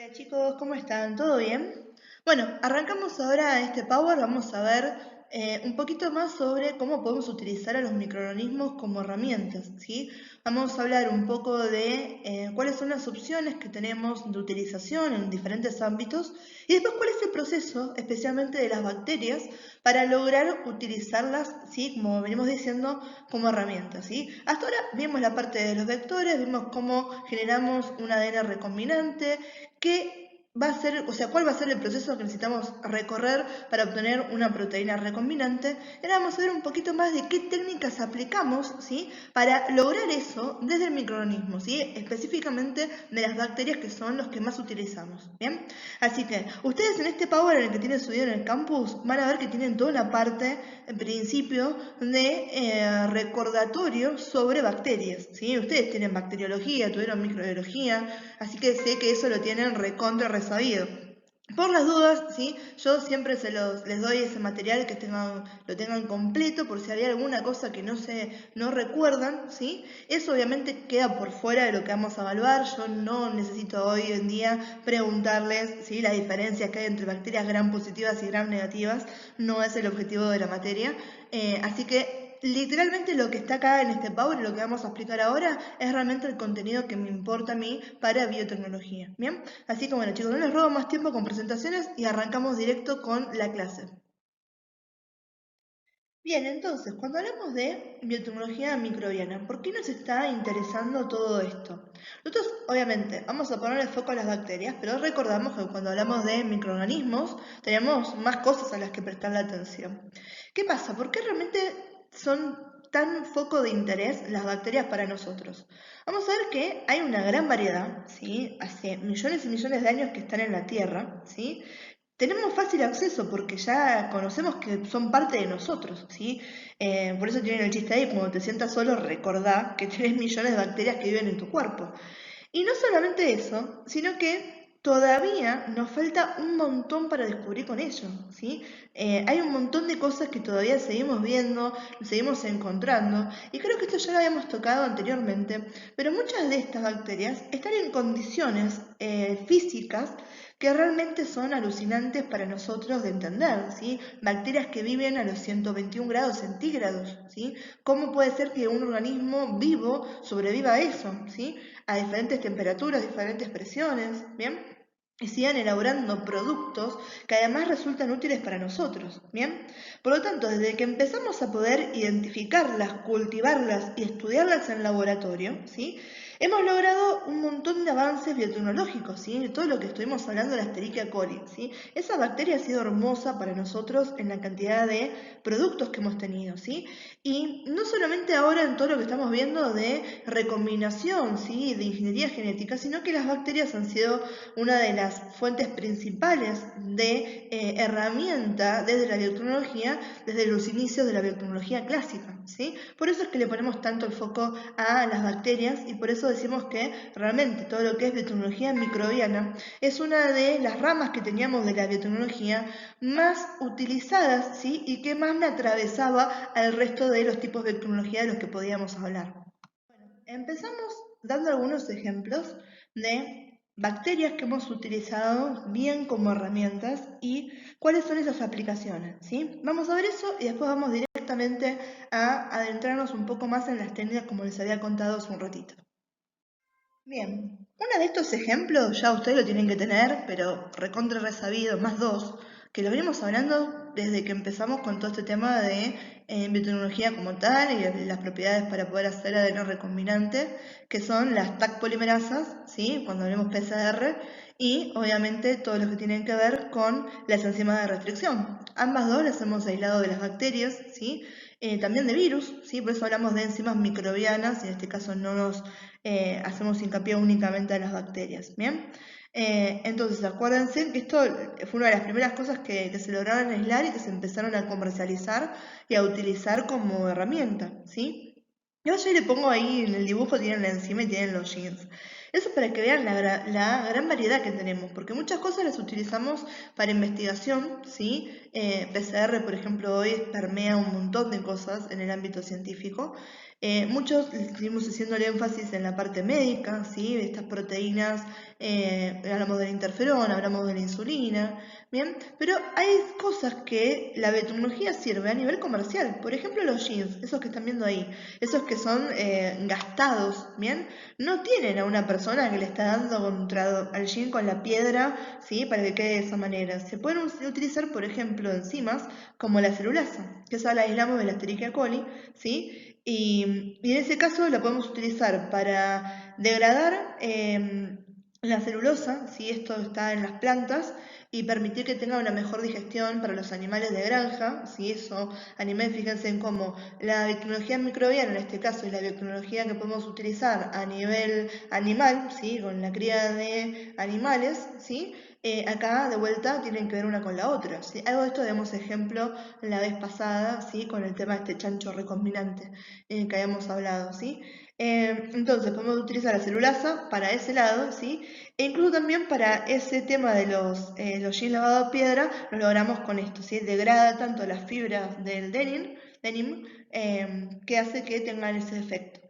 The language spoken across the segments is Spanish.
Hola chicos, ¿cómo están? ¿Todo bien? Bueno, arrancamos ahora este Power. Vamos a ver un poquito más sobre cómo podemos utilizar a los microorganismos como herramientas, ¿sí? Vamos a hablar un poco de cuáles son las opciones que tenemos de utilización en diferentes ámbitos y después cuál es el proceso, especialmente de las bacterias, para lograr utilizarlas, ¿sí? Como venimos diciendo, como herramientas, ¿sí? Hasta ahora vimos la parte de los vectores, vimos cómo generamos un ADN recombinante, qué va a ser, o sea, cuál va a ser el proceso que necesitamos recorrer para obtener una proteína recombinante. Ahora vamos a ver un poquito más de qué técnicas aplicamos, ¿sí? Para lograr eso desde el microorganismo, ¿sí? Específicamente de las bacterias, que son los que más utilizamos, ¿bien? Así que ustedes en este Power en el que tienen subido en el campus van a ver que tienen toda una parte, en principio, de recordatorio sobre bacterias, ¿sí? Ustedes tienen bacteriología, tuvieron microbiología, así que sé que eso lo tienen recontra resabido. Por las dudas, ¿sí? Yo siempre les doy ese material que lo tengan completo por si había alguna cosa que no recuerdan, ¿sí? Eso obviamente queda por fuera de lo que vamos a evaluar. Yo no necesito hoy en día preguntarles, ¿sí? Las diferencias que hay entre bacterias gram positivas y gram negativas. No es el objetivo de la materia. Así que literalmente lo que está acá en este Power y lo que vamos a explicar ahora es realmente el contenido que me importa a mí para biotecnología. ¿Bien? Así que bueno chicos, no les robo más tiempo con presentaciones y arrancamos directo con la clase. Bien, entonces, cuando hablamos de biotecnología microbiana, ¿por qué nos está interesando todo esto? Nosotros, obviamente, vamos a poner el foco a las bacterias, pero recordamos que cuando hablamos de microorganismos, tenemos más cosas a las que prestarle atención. ¿Qué pasa? ¿Por qué realmente son tan foco de interés las bacterias para nosotros? Vamos a ver que hay una gran variedad, ¿sí? Hace millones y millones de años que están en la Tierra, ¿sí? Tenemos fácil acceso porque ya conocemos que son parte de nosotros, ¿sí? Por eso tienen el chiste ahí, cuando te sientas solo, recordá que tenés millones de bacterias que viven en tu cuerpo. Y no solamente eso, sino que todavía nos falta un montón para descubrir con ello, ¿sí? Hay un montón de cosas que todavía seguimos viendo, seguimos encontrando, y creo que esto ya lo habíamos tocado anteriormente, pero muchas de estas bacterias están en condiciones físicas que realmente son alucinantes para nosotros de entender, ¿sí? Bacterias que viven a los 121 grados centígrados, ¿sí? ¿Cómo puede ser que un organismo vivo sobreviva a eso, ¿sí? A diferentes temperaturas, diferentes presiones, ¿bien? Y sigan elaborando productos que además resultan útiles para nosotros, ¿bien? Por lo tanto, desde que empezamos a poder identificarlas, cultivarlas y estudiarlas en laboratorio, ¿sí? Hemos logrado un montón de avances biotecnológicos, ¿sí? De todo lo que estuvimos hablando de la Escherichia coli, ¿sí? Esa bacteria ha sido hermosa para nosotros en la cantidad de productos que hemos tenido, ¿sí? Y no solamente ahora en todo lo que estamos viendo de recombinación, ¿sí? De ingeniería genética, sino que las bacterias han sido una de las fuentes principales de herramienta desde la biotecnología, desde los inicios de la biotecnología clásica, ¿sí? Por eso es que le ponemos tanto el foco a las bacterias y por eso decimos que realmente todo lo que es biotecnología microbiana es una de las ramas que teníamos de la biotecnología más utilizadas, ¿sí? Y que más me atravesaba al resto de los tipos de biotecnología de los que podíamos hablar. Bueno, empezamos dando algunos ejemplos de bacterias que hemos utilizado bien como herramientas y cuáles son esas aplicaciones, ¿sí? Vamos a ver eso y después vamos directamente a adentrarnos un poco más en las técnicas como les había contado hace un ratito. Bien, uno de estos ejemplos ya ustedes lo tienen que tener, pero recontra resabido, más dos, que lo venimos hablando desde que empezamos con todo este tema de biotecnología como tal y las propiedades para poder hacer ADN recombinante, que son las Taq polimerasas, ¿sí? Cuando hablemos PCR, y obviamente todo lo que tienen que ver con las enzimas de restricción. Ambas dos las hemos aislado de las bacterias, ¿sí? También de virus, ¿sí? Por eso hablamos de enzimas microbianas, y en este caso no nos hacemos hincapié únicamente a las bacterias, ¿bien? Entonces, acuérdense que esto fue una de las primeras cosas que se lograron aislar y que se empezaron a comercializar y a utilizar como herramienta, ¿sí? Yo ya le pongo ahí en el dibujo, tienen la enzima y tienen los genes. Eso es para que vean la gran variedad que tenemos, porque muchas cosas las utilizamos para investigación, ¿sí? PCR, por ejemplo, hoy permea un montón de cosas en el ámbito científico, Muchos seguimos haciendo el énfasis en la parte médica, ¿sí? Estas proteínas, hablamos del interferón, hablamos de la insulina, ¿bien? Pero hay cosas que la biotecnología sirve a nivel comercial. Por ejemplo, los jeans, esos que están viendo ahí, esos que son gastados, ¿bien? No tienen a una persona que le está dando contra al jean con la piedra, ¿sí? Para que quede de esa manera. Se pueden utilizar, por ejemplo, enzimas como la celulasa, que esa la aislamos de la Escherichia coli, ¿sí? Y en ese caso la podemos utilizar para degradar la celulosa, si esto está en las plantas, y permitir que tenga una mejor digestión para los animales de granja, si eso, animales, fíjense en cómo la biotecnología microbiana en este caso y la biotecnología que podemos utilizar a nivel animal, ¿sí? Con la cría de animales, ¿sí? Acá de vuelta tienen que ver una con la otra, ¿sí? Algo de esto demos ejemplo la vez pasada, ¿sí? Con el tema de este chancho recombinante que habíamos hablado, ¿sí? Entonces podemos utilizar la celulasa para ese lado, ¿sí? E incluso también para ese tema de los jeans lavados a piedra, lo logramos con esto, ¿sí? Degrada tanto las fibras del denim que hace que tengan ese efecto.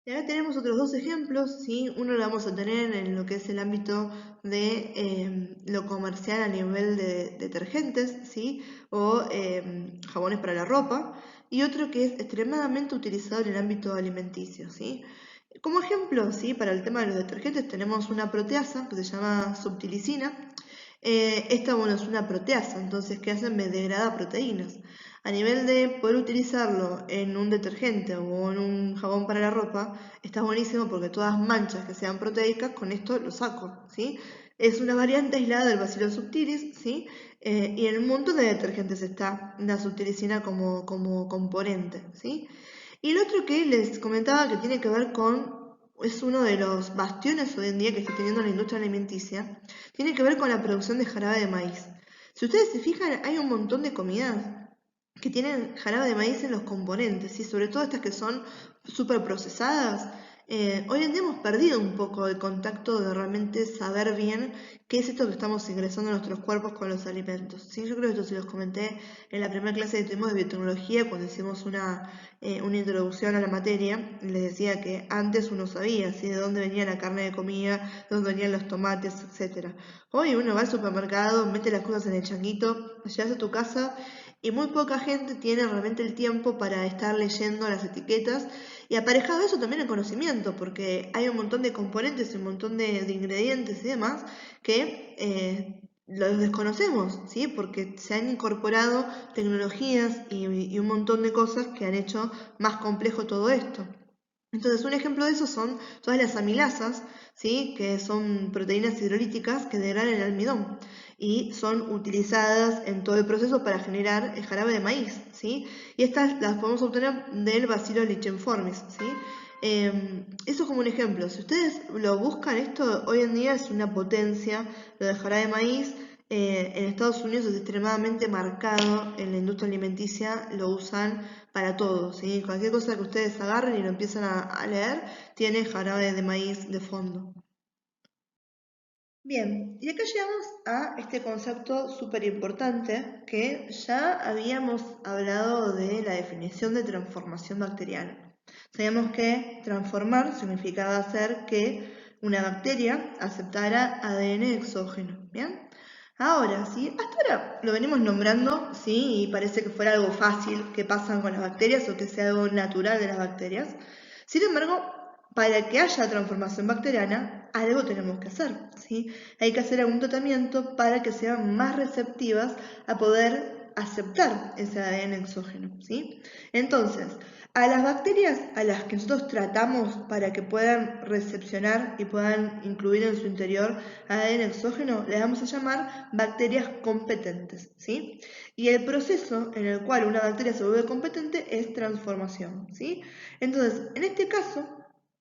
Y acá tenemos otros dos ejemplos, ¿sí? Uno lo vamos a tener en lo que es el ámbito de lo comercial a nivel de detergentes, ¿sí? O jabones para la ropa, y otro que es extremadamente utilizado en el ámbito alimenticio, ¿sí? Como ejemplo, ¿sí? Para el tema de los detergentes tenemos una proteasa que se llama subtilicina. Esta, bueno, es una proteasa, entonces, ¿qué hacen? Me degrada proteínas. A nivel de poder utilizarlo en un detergente o en un jabón para la ropa, está buenísimo porque todas manchas que sean proteicas, con esto lo saco, ¿sí? Es una variante aislada del Bacillus subtilis, ¿sí? Y en un montón de detergentes está la subtilicina como componente, ¿sí? Y el otro que les comentaba que tiene que ver con, es uno de los bastiones hoy en día que está teniendo la industria alimenticia, tiene que ver con la producción de jarabe de maíz. Si ustedes se fijan, hay un montón de comidas que tienen jarabe de maíz en los componentes, y sobre todo estas que son súper procesadas. Hoy en día hemos perdido un poco el contacto de realmente saber bien qué es esto que estamos ingresando a nuestros cuerpos con los alimentos. ¿Sí? Yo creo que esto se los comenté en la primera clase que tuvimos de biotecnología cuando hicimos una introducción a la materia. Les decía que antes uno sabía ¿sí? de dónde venía la carne de comida, de dónde venían los tomates, etc. Hoy uno va al supermercado, mete las cosas en el changuito, llegas a tu casa y muy poca gente tiene realmente el tiempo para estar leyendo las etiquetas y aparejado eso también el conocimiento, porque hay un montón de componentes y un montón de ingredientes y demás que los desconocemos, ¿sí? Porque se han incorporado tecnologías y un montón de cosas que han hecho más complejo todo esto. Entonces, un ejemplo de eso son todas las amilasas, ¿sí? Que son proteínas hidrolíticas que degradan el almidón y son utilizadas en todo el proceso para generar el jarabe de maíz, ¿sí? Y estas las podemos obtener del Bacillus licheniformis, ¿sí? Eso como un ejemplo. Si ustedes lo buscan, esto hoy en día es una potencia, lo del jarabe de maíz. En Estados Unidos es extremadamente marcado, en la industria alimenticia lo usan para todo, ¿sí? Cualquier cosa que ustedes agarren y lo empiezan a leer, tiene jarabe de maíz de fondo. Bien, y acá llegamos a este concepto súper importante que ya habíamos hablado de la definición de transformación bacteriana. Sabíamos que transformar significaba hacer que una bacteria aceptara ADN exógeno, ¿bien? Ahora, sí, hasta ahora lo venimos nombrando, sí, y parece que fuera algo fácil que pasan con las bacterias o que sea algo natural de las bacterias. Sin embargo, para que haya transformación bacteriana, algo tenemos que hacer, ¿sí? Hay que hacer algún tratamiento para que sean más receptivas a poder aceptar ese ADN exógeno, ¿sí? Entonces, a las bacterias a las que nosotros tratamos para que puedan recepcionar y puedan incluir en su interior ADN exógeno, le vamos a llamar bacterias competentes, ¿sí? Y el proceso en el cual una bacteria se vuelve competente es transformación, ¿sí? Entonces, en este caso,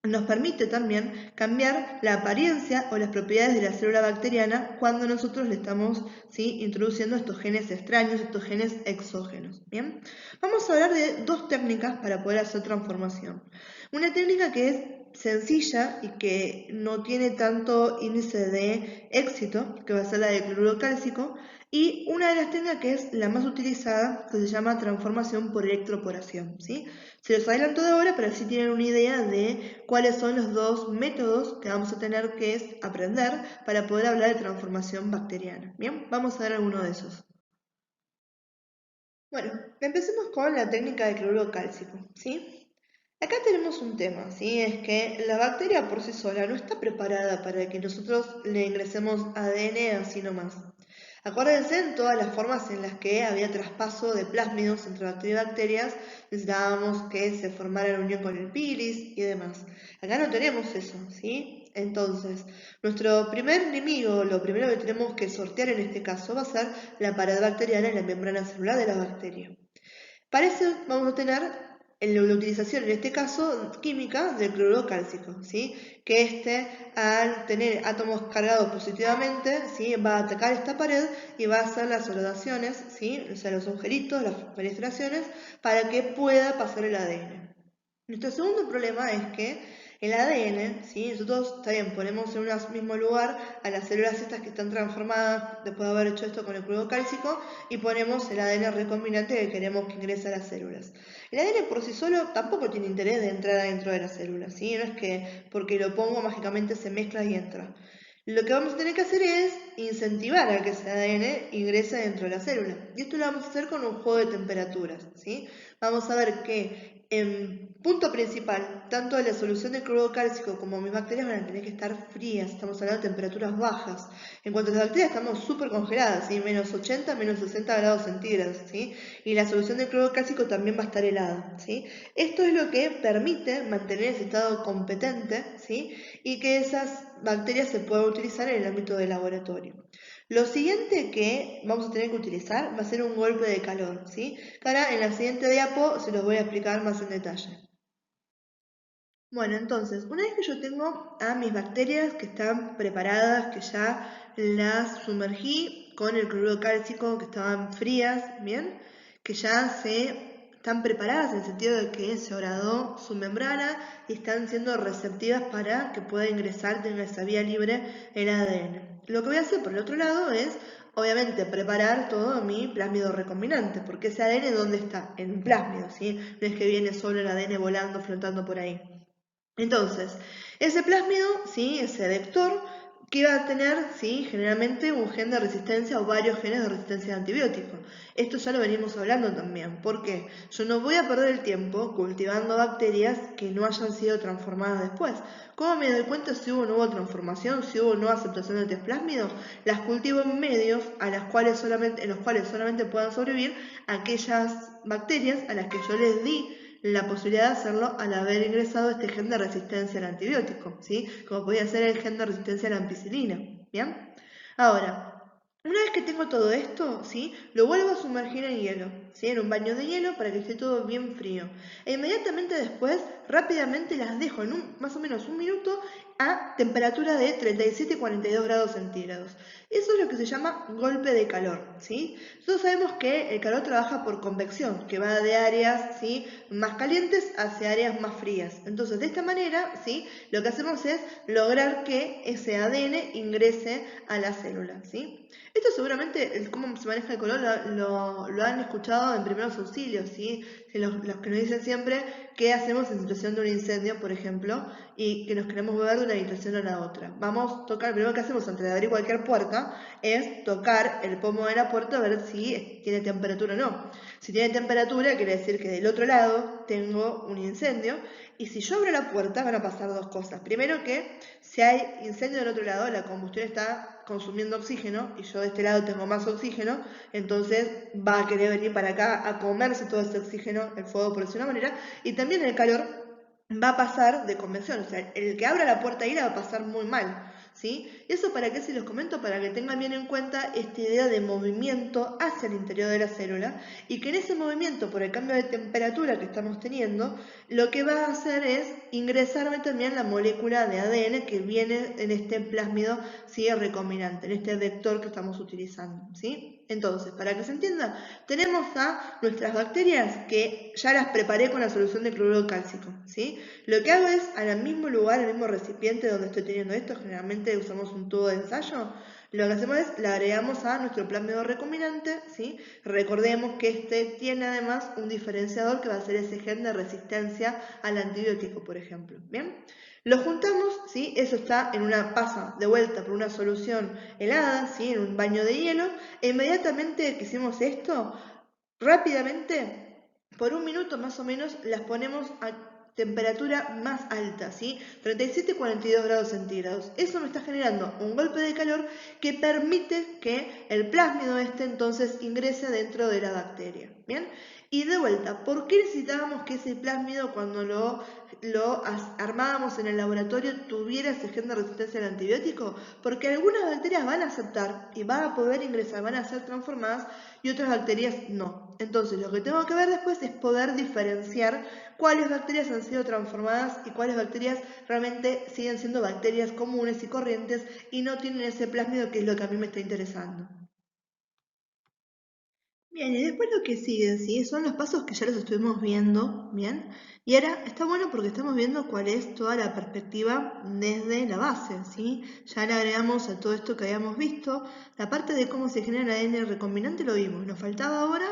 nos permite también cambiar la apariencia o las propiedades de la célula bacteriana cuando nosotros le estamos ¿sí? introduciendo estos genes extraños, estos genes exógenos. ¿Bien? Vamos a hablar de dos técnicas para poder hacer transformación. Una técnica que es sencilla y que no tiene tanto índice de éxito, que va a ser la de cloruro cálcico, y una de las técnicas que es la más utilizada, que se llama transformación por electroporación, ¿sí? Se los adelanto de ahora, pero así tienen una idea de cuáles son los dos métodos que vamos a tener que aprender para poder hablar de transformación bacteriana. Bien, vamos a ver alguno de esos. Bueno, empecemos con la técnica de cloruro cálcico, ¿sí? Acá tenemos un tema, ¿sí? Es que la bacteria por sí sola no está preparada para que nosotros le ingresemos ADN así nomás. Acuérdense en todas las formas en las que había traspaso de plásmidos entre bacterias y bacterias, necesitábamos que se formara la unión con el pilis y demás. Acá no tenemos eso, ¿sí? Entonces, nuestro primer enemigo, lo primero que tenemos que sortear en este caso va a ser la pared bacteriana y la membrana celular de la bacteria. Para eso vamos a tener la utilización, en este caso química, del cloruro cálcico, ¿sí? Que al tener átomos cargados positivamente, ¿sí? Va a atacar esta pared y va a hacer las soldaciones, ¿sí? O sea, los agujeritos, las penetraciones, para que pueda pasar el ADN. Nuestro segundo problema es que el ADN, ¿sí? Nosotros también ponemos en un mismo lugar a las células estas que están transformadas después de haber hecho esto con el cloruro cálcico y ponemos el ADN recombinante que queremos que ingrese a las células. El ADN por sí solo tampoco tiene interés de entrar adentro de las células, ¿sí? No es que porque lo pongo mágicamente se mezcla y entra. Lo que vamos a tener que hacer es incentivar a que ese ADN ingrese dentro de la célula. Y esto lo vamos a hacer con un juego de temperaturas, ¿sí? Vamos a ver que en punto principal, tanto la solución de cloruro cálcico como mis bacterias van a tener que estar frías, estamos hablando de temperaturas bajas. En cuanto a las bacterias estamos súper congeladas, ¿sí? Menos 80, menos 60 grados centígrados, ¿sí? Y la solución de cloruro cálcico también va a estar helada, ¿sí? Esto es lo que permite mantener ese estado competente, ¿sí? Y que esas bacterias se puedan utilizar en el ámbito del laboratorio. Lo siguiente que vamos a tener que utilizar va a ser un golpe de calor, ¿sí? Que ahora en la siguiente diapo se los voy a explicar más en detalle. Bueno, entonces, una vez que yo tengo a mis bacterias que están preparadas, que ya las sumergí con el cloruro cálcico, que estaban frías, ¿bien? Que ya están preparadas en el sentido de que se horadó su membrana y están siendo receptivas para que pueda ingresar, tenga esa vía libre el ADN. Lo que voy a hacer por el otro lado es, obviamente, preparar todo mi plásmido recombinante, porque ese ADN ¿dónde está? En un plásmido, ¿sí? No es que viene solo el ADN volando, flotando por ahí. Entonces, ese plásmido, ¿sí? Ese vector, que va a tener, ¿sí? Generalmente un gen de resistencia o varios genes de resistencia a antibióticos. Esto ya lo venimos hablando también. ¿Por qué? Yo no voy a perder el tiempo cultivando bacterias que no hayan sido transformadas después. ¿Cómo me doy cuenta si hubo o no hubo transformación, si hubo o no aceptación de test plásmidos? Las cultivo en medios en los cuales solamente puedan sobrevivir aquellas bacterias a las que yo les di la posibilidad de hacerlo al haber ingresado este gen de resistencia al antibiótico, ¿sí? Como podía ser el gen de resistencia a la ampicilina, ¿bien? Ahora, una vez que tengo todo esto, ¿sí? Lo vuelvo a sumergir en hielo, ¿sí? En un baño de hielo para que esté todo bien frío. E inmediatamente después, rápidamente las dejo en más o menos un minuto a temperatura de 37 y 42 grados centígrados. Eso es lo que se llama golpe de calor, ¿sí? Nosotros sabemos que el calor trabaja por convección, que va de áreas, ¿sí? Más calientes hacia áreas más frías. Entonces, de esta manera, ¿sí? Lo que hacemos es lograr que ese ADN ingrese a la célula, ¿sí? Esto seguramente, cómo se maneja el color, lo han escuchado en primeros auxilios, ¿sí? Los que nos dicen siempre qué hacemos en situación de un incendio, por ejemplo, y que nos queremos mover de una habitación a la otra. Vamos a tocar, primero que hacemos antes de abrir cualquier puerta, es tocar el pomo de la puerta a ver si tiene temperatura o no. Si tiene temperatura, quiere decir que del otro lado tengo un incendio, y si yo abro la puerta van a pasar dos cosas. Primero que si hay incendio del otro lado, la combustión está consumiendo oxígeno y yo de este lado tengo más oxígeno, entonces va a querer venir para acá a comerse todo ese oxígeno, el fuego por decirlo de una manera, y también el calor va a pasar de convección, o sea, el que abra la puerta ahí la va a pasar muy mal. ¿sí? ¿Eso para qué se los comento? Para que tengan bien en cuenta esta idea de movimiento hacia el interior de la célula y que en ese movimiento, por el cambio de temperatura que estamos teniendo, lo que va a hacer es ingresarme también la molécula de ADN que viene en este plásmido, ¿sí?, recombinante, en este vector que estamos utilizando, ¿sí? Entonces, para que se entienda, tenemos a nuestras bacterias que ya las preparé con la solución de cloruro cálcico, ¿sí? Lo que hago es, al mismo lugar, al mismo recipiente donde estoy teniendo esto, generalmente usamos un tubo de ensayo, lo que hacemos es, le agregamos a nuestro plásmido recombinante, ¿sí? Recordemos que este tiene además un diferenciador que va a ser ese gen de resistencia al antibiótico, por ejemplo, ¿bien? Lo juntamos, ¿sí? Eso está en una pasa de vuelta por una solución helada, ¿sí?, en un baño de hielo, e inmediatamente que hicimos esto, rápidamente, por un minuto más o menos, las ponemos a temperatura más alta, ¿sí? 37 y 42 grados centígrados. Eso me está generando un golpe de calor que permite que el plásmido entonces ingrese dentro de la bacteria, ¿bien? Y de vuelta, ¿por qué necesitábamos que ese plásmido cuando lo armábamos en el laboratorio tuviera ese gen de resistencia al antibiótico? Porque algunas bacterias van a aceptar y van a poder ingresar, van a ser transformadas y otras bacterias no. Entonces lo que tengo que ver después es poder diferenciar cuáles bacterias han sido transformadas y cuáles bacterias realmente siguen siendo bacterias comunes y corrientes y no tienen ese plásmido que es lo que a mí me está interesando. Bien, y después lo que sigue, ¿sí?, son los pasos que ya los estuvimos viendo, ¿bien? Y ahora está bueno porque estamos viendo cuál es toda la perspectiva desde la base, ¿sí? Ya le agregamos a todo esto que habíamos visto, la parte de cómo se genera el ADN recombinante lo vimos, nos faltaba ahora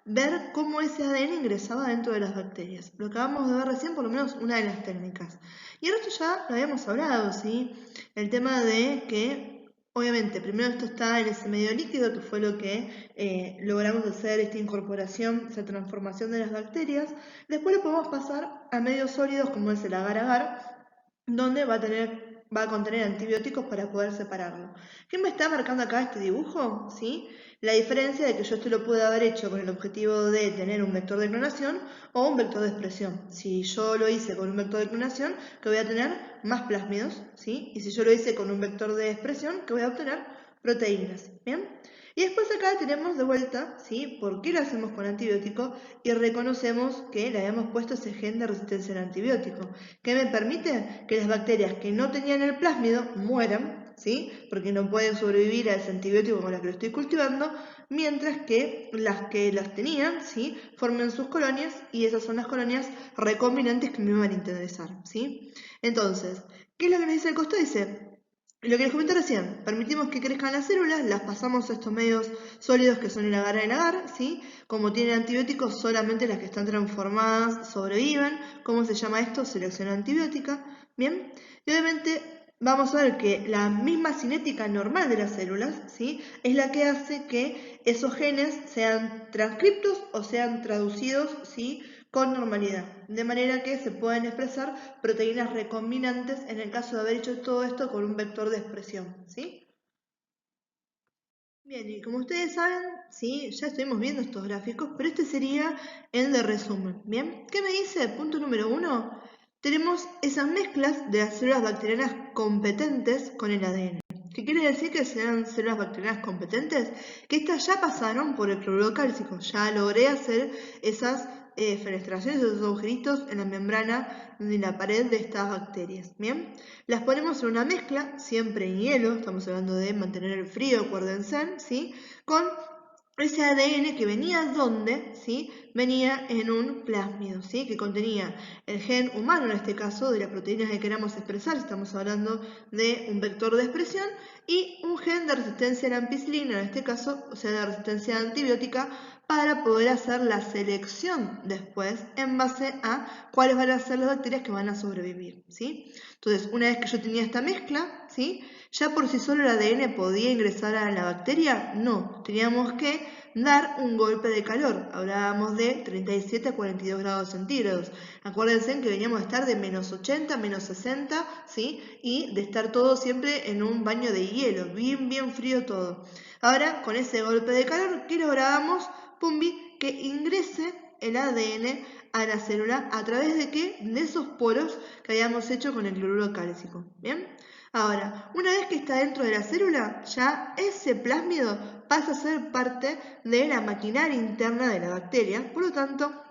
ver cómo ese ADN ingresaba dentro de las bacterias. Lo acabamos de ver recién, por lo menos una de las técnicas. Y el resto ya lo habíamos hablado, ¿sí? El tema de que obviamente, primero esto está en ese medio líquido, que fue lo que logramos hacer esta incorporación, esa transformación de las bacterias. Después lo podemos pasar a medios sólidos, como es el agar-agar, donde va a contener antibióticos para poder separarlo. ¿Qué me está marcando acá este dibujo? ¿Sí? La diferencia de que yo esto lo pude haber hecho con el objetivo de tener un vector de clonación o un vector de expresión. Si yo lo hice con un vector de clonación, que voy a tener más plásmidos, ¿sí? Y si yo lo hice con un vector de expresión, que voy a obtener proteínas, ¿bien? Y después acá tenemos de vuelta, ¿sí?, por qué lo hacemos con antibiótico y reconocemos que le habíamos puesto ese gen de resistencia al antibiótico, que me permite que las bacterias que no tenían el plásmido mueran, ¿sí?, porque no pueden sobrevivir a ese antibiótico con las que lo estoy cultivando, mientras que las tenían, ¿sí?, formen sus colonias y esas son las colonias recombinantes que me van a interesar, ¿sí? Entonces, ¿qué es lo que nos dice el costado? Dice, lo que les comenté recién, permitimos que crezcan las células, las pasamos a estos medios sólidos que son el agar y el agar, ¿sí? Como tienen antibióticos, solamente las que están transformadas sobreviven. ¿Cómo se llama esto? Selección antibiótica, ¿bien? Y obviamente vamos a ver que la misma cinética normal de las células, ¿sí?, es la que hace que esos genes sean transcriptos o sean traducidos, ¿sí?, con normalidad, de manera que se pueden expresar proteínas recombinantes en el caso de haber hecho todo esto con un vector de expresión, ¿sí? Bien, y como ustedes saben, sí, ya estuvimos viendo estos gráficos, pero este sería el de resumen, ¿bien? ¿Qué me dice? Punto número 1, tenemos esas mezclas de las células bacterianas competentes con el ADN. ¿Qué quiere decir que sean células bacterianas competentes? Que estas ya pasaron por el cloruro cálcico, ya logré hacer esas fenestraciones, esos agujeritos en la membrana de la pared de estas bacterias, ¿bien? Las ponemos en una mezcla, siempre en hielo, estamos hablando de mantener el frío, acuérdense, ¿sí?, con ese ADN que venía ¿dónde? ¿Sí? Venía en un plásmido, ¿sí?, que contenía el gen humano, en este caso, de la proteína que queramos expresar, estamos hablando de un vector de expresión, y un gen de resistencia a la ampicilina, en este caso, o sea, de resistencia antibiótica, para poder hacer la selección después en base a cuáles van a ser las bacterias que van a sobrevivir, ¿sí? Entonces, una vez que yo tenía esta mezcla, ¿sí?, ¿ya por sí solo el ADN podía ingresar a la bacteria? No, teníamos que dar un golpe de calor. Hablábamos de 37 a 42 grados centígrados. Acuérdense que veníamos a estar de menos 80, menos 60, ¿sí?, y de estar todo siempre en un baño de hielo, bien frío todo. Ahora, con ese golpe de calor, ¿qué lográbamos? Pumbi, que ingrese el ADN a la célula a través de ¿qué? De esos poros que habíamos hecho con el cloruro cálcico, ¿bien? Ahora, una vez que está dentro de la célula, ya ese plásmido pasa a ser parte de la maquinaria interna de la bacteria, por lo tanto,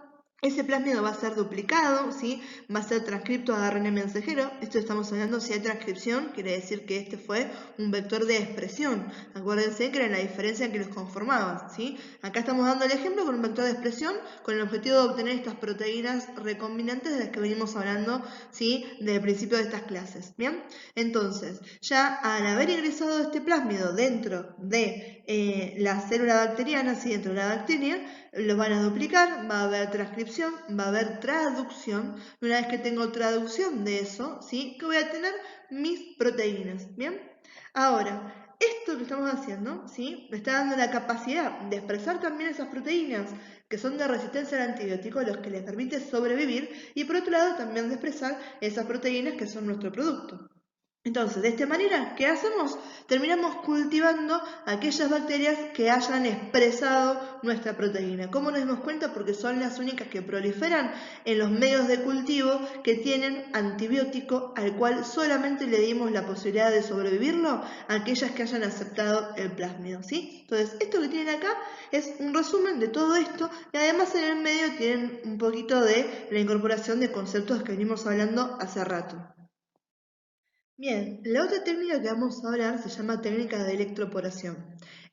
ese plásmido va a ser duplicado, ¿sí? Va a ser transcripto a ARN mensajero. Esto estamos hablando si hay transcripción, quiere decir que este fue un vector de expresión. Acuérdense que era la diferencia en que los conformaban, ¿sí? Acá estamos dando el ejemplo con un vector de expresión con el objetivo de obtener estas proteínas recombinantes de las que venimos hablando, ¿sí? Desde el principio de estas clases, ¿bien? Entonces, ya al haber ingresado este plásmido dentro de la célula bacteriana, ¿sí? Dentro de la bacteria, lo van a duplicar, va a haber transcripción, va a haber traducción, y una vez que tengo traducción de eso, ¿sí? Que voy a tener mis proteínas, ¿bien? Ahora, esto que estamos haciendo, ¿sí? Me está dando la capacidad de expresar también esas proteínas que son de resistencia al antibiótico, los que les permite sobrevivir, y por otro lado también de expresar esas proteínas que son nuestro producto. Entonces, de esta manera, ¿qué hacemos? Terminamos cultivando aquellas bacterias que hayan expresado nuestra proteína. ¿Cómo nos dimos cuenta? Porque son las únicas que proliferan en los medios de cultivo que tienen antibiótico al cual solamente le dimos la posibilidad de sobrevivirlo a aquellas que hayan aceptado el plásmido, ¿sí? Entonces, esto que tienen acá es un resumen de todo esto y además en el medio tienen un poquito de la incorporación de conceptos que venimos hablando hace rato. Bien, la otra técnica que vamos a hablar se llama técnica de electroporación.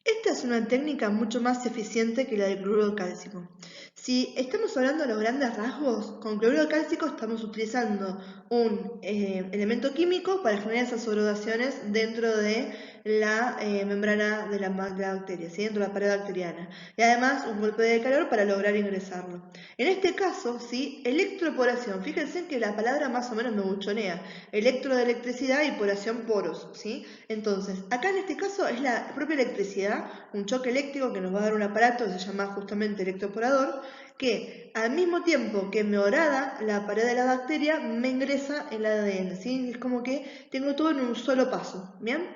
Esta es una técnica mucho más eficiente que la del cloruro cálcico. Si estamos hablando de los grandes rasgos, con cloruro cálcico estamos utilizando un elemento químico para generar esas subrogaciones dentro de la membrana de la bacteria, ¿sí? Dentro de la pared bacteriana. Y además un golpe de calor para lograr ingresarlo. En este caso, ¿sí? Electroporación. Fíjense que la palabra más o menos me buchonea. Electro de electricidad y poración poros, ¿sí? Entonces, acá en este caso es la propia electricidad, un choque eléctrico que nos va a dar un aparato que se llama justamente electroporador, que al mismo tiempo que me horada la pared de la bacteria, me ingresa el ADN, ¿sí? Es como que tengo todo en un solo paso, ¿bien?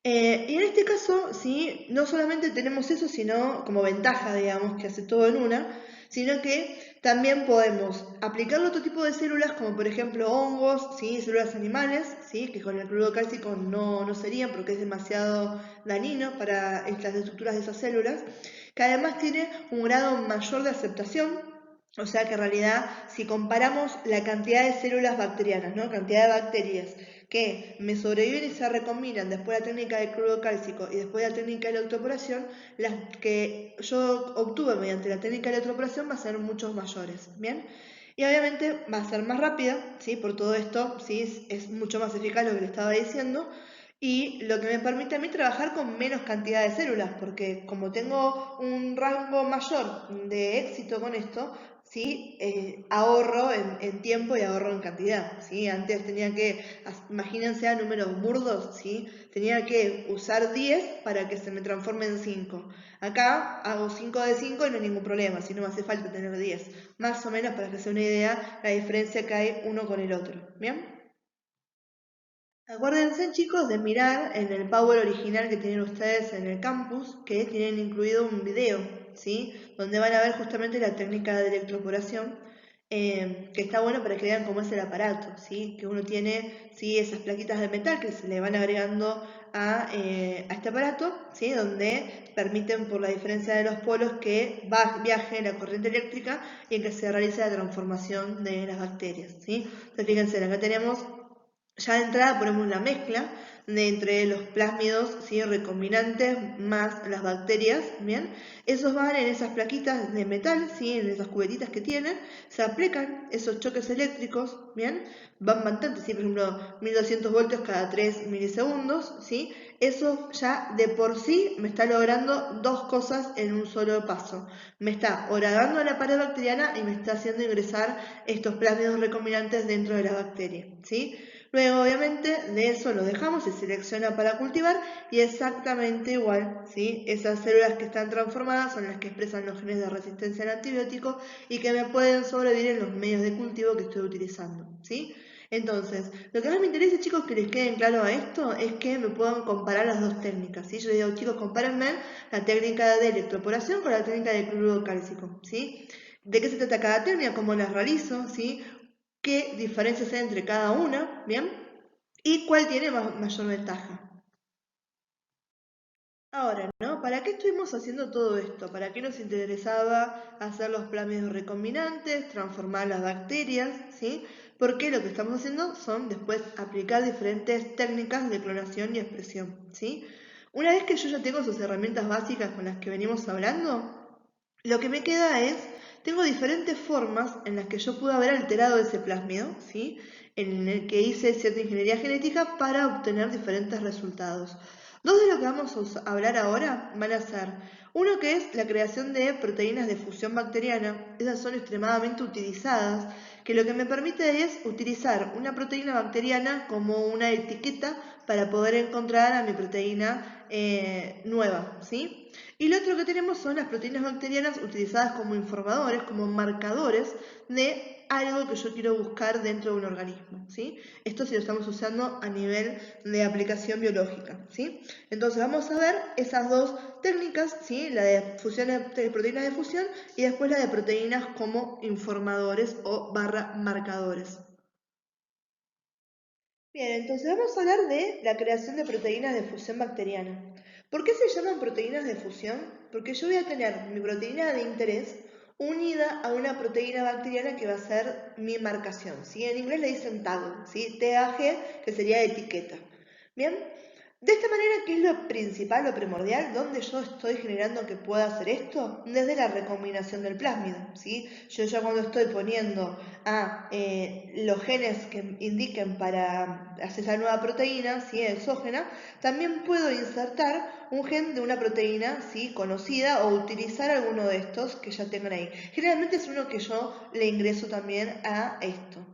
Y en este caso, ¿sí? No solamente tenemos eso, sino como ventaja, digamos, que hace todo en una, sino que también podemos aplicarlo a otro tipo de células, como por ejemplo hongos, ¿sí? Células animales, ¿sí? Que con el cloruro cálcico no serían porque es demasiado dañino para las estructuras de esas células, que además tiene un grado mayor de aceptación. O sea que en realidad, si comparamos la cantidad de células bacterianas, ¿no? Cantidad de bacterias que me sobreviven y se recombinan después de la técnica de cloruro cálcico y después de la técnica de electroporación, las que yo obtuve mediante la técnica de electroporación va a ser muchos mayores, ¿bien? Y obviamente va a ser más rápida, ¿sí? Por todo esto, ¿sí? Es mucho más eficaz lo que le estaba diciendo, y lo que me permite a mí trabajar con menos cantidad de células, porque como tengo un rango mayor de éxito con esto, ¿sí? Ahorro en tiempo y ahorro en cantidad, ¿sí? Antes tenía que, imagínense a números burdos, ¿sí? Tenía que usar 10 para que se me transforme en 5. Acá hago 5 de 5 y no hay ningún problema, si no me hace falta tener 10. Más o menos para que sea una idea la diferencia que hay uno con el otro, ¿bien? Acuérdense, chicos, de mirar en el Power original que tienen ustedes en el campus, que tienen incluido un video, ¿sí? Donde van a ver justamente la técnica de electroporación, que está bueno para que vean cómo es el aparato, ¿sí? Que uno tiene, ¿sí? Esas plaquitas de metal que se le van agregando a este aparato, ¿sí? Donde permiten, por la diferencia de los polos, que viaje la corriente eléctrica y en que se realice la transformación de las bacterias, ¿sí? Entonces, fíjense, acá tenemos ya de entrada ponemos la mezcla de entre los plásmidos, ¿sí? Recombinantes más las bacterias, ¿bien? Esos van en esas plaquitas de metal, ¿sí? En esas cubetitas que tienen, se aplican esos choques eléctricos, ¿bien? Van bastante, ¿sí? Por ejemplo, 1200 voltios cada 3 milisegundos, ¿sí? Eso ya de por sí me está logrando dos cosas en un solo paso. Me está horadando la pared bacteriana y me está haciendo ingresar estos plásmidos recombinantes dentro de la bacteria, ¿sí? Luego, obviamente, de eso lo dejamos, se selecciona para cultivar y exactamente igual, ¿sí? Esas células que están transformadas son las que expresan los genes de resistencia al antibiótico y que me pueden sobrevivir en los medios de cultivo que estoy utilizando, ¿sí? Entonces, lo que más me interesa, chicos, que les queden claro a esto es que me puedan comparar las dos técnicas, ¿sí? Yo les digo, chicos, compárenme la técnica de electroporación con la técnica de cloruro cálcico, ¿sí? ¿De qué se trata cada técnica? ¿Cómo las realizo? ¿Sí? ¿Qué diferencias hay entre cada una? ¿Bien? y cuál tiene mayor ventaja. Ahora, ¿no? ¿Para qué estuvimos haciendo todo esto? ¿Para qué nos interesaba hacer los plasmidos recombinantes, transformar las bacterias, ¿sí? Porque lo que estamos haciendo son después aplicar diferentes técnicas de clonación y expresión, ¿sí? Una vez que yo ya tengo esas herramientas básicas con las que venimos hablando, lo que me queda es, tengo diferentes formas en las que yo puedo haber alterado ese plásmido, ¿sí? En el que hice cierta ingeniería genética para obtener diferentes resultados. Dos de lo que vamos a hablar ahora van a ser, uno que es la creación de proteínas de fusión bacteriana. Esas son extremadamente utilizadas, que lo que me permite es utilizar una proteína bacteriana como una etiqueta para poder encontrar a mi proteína nueva, ¿sí? Y lo otro que tenemos son las proteínas bacterianas utilizadas como informadores, como marcadores de algo que yo quiero buscar dentro de un organismo, ¿sí? Esto sí lo estamos usando a nivel de aplicación biológica, ¿sí? Entonces vamos a ver esas dos técnicas, ¿sí? La de fusión de proteínas de fusión y después la de proteínas como informadores o marcadores. Bien, entonces vamos a hablar de la creación de proteínas de fusión bacteriana. ¿Por qué se llaman proteínas de fusión? Porque yo voy a tener mi proteína de interés unida a una proteína bacteriana que va a ser mi marcación, ¿sí? En inglés le dicen tag, ¿sí? TAG, que sería etiqueta. Bien, de esta manera, ¿qué es lo principal, lo primordial? ¿Dónde yo estoy generando que pueda hacer esto? Desde la recombinación del plásmido, ¿sí? Yo ya cuando estoy poniendo los genes que indiquen para hacer esa nueva proteína, ¿sí? Exógena, también puedo insertar un gen de una proteína, ¿sí? Conocida o utilizar alguno de estos que ya tengan ahí. Generalmente es uno que yo le ingreso también a esto.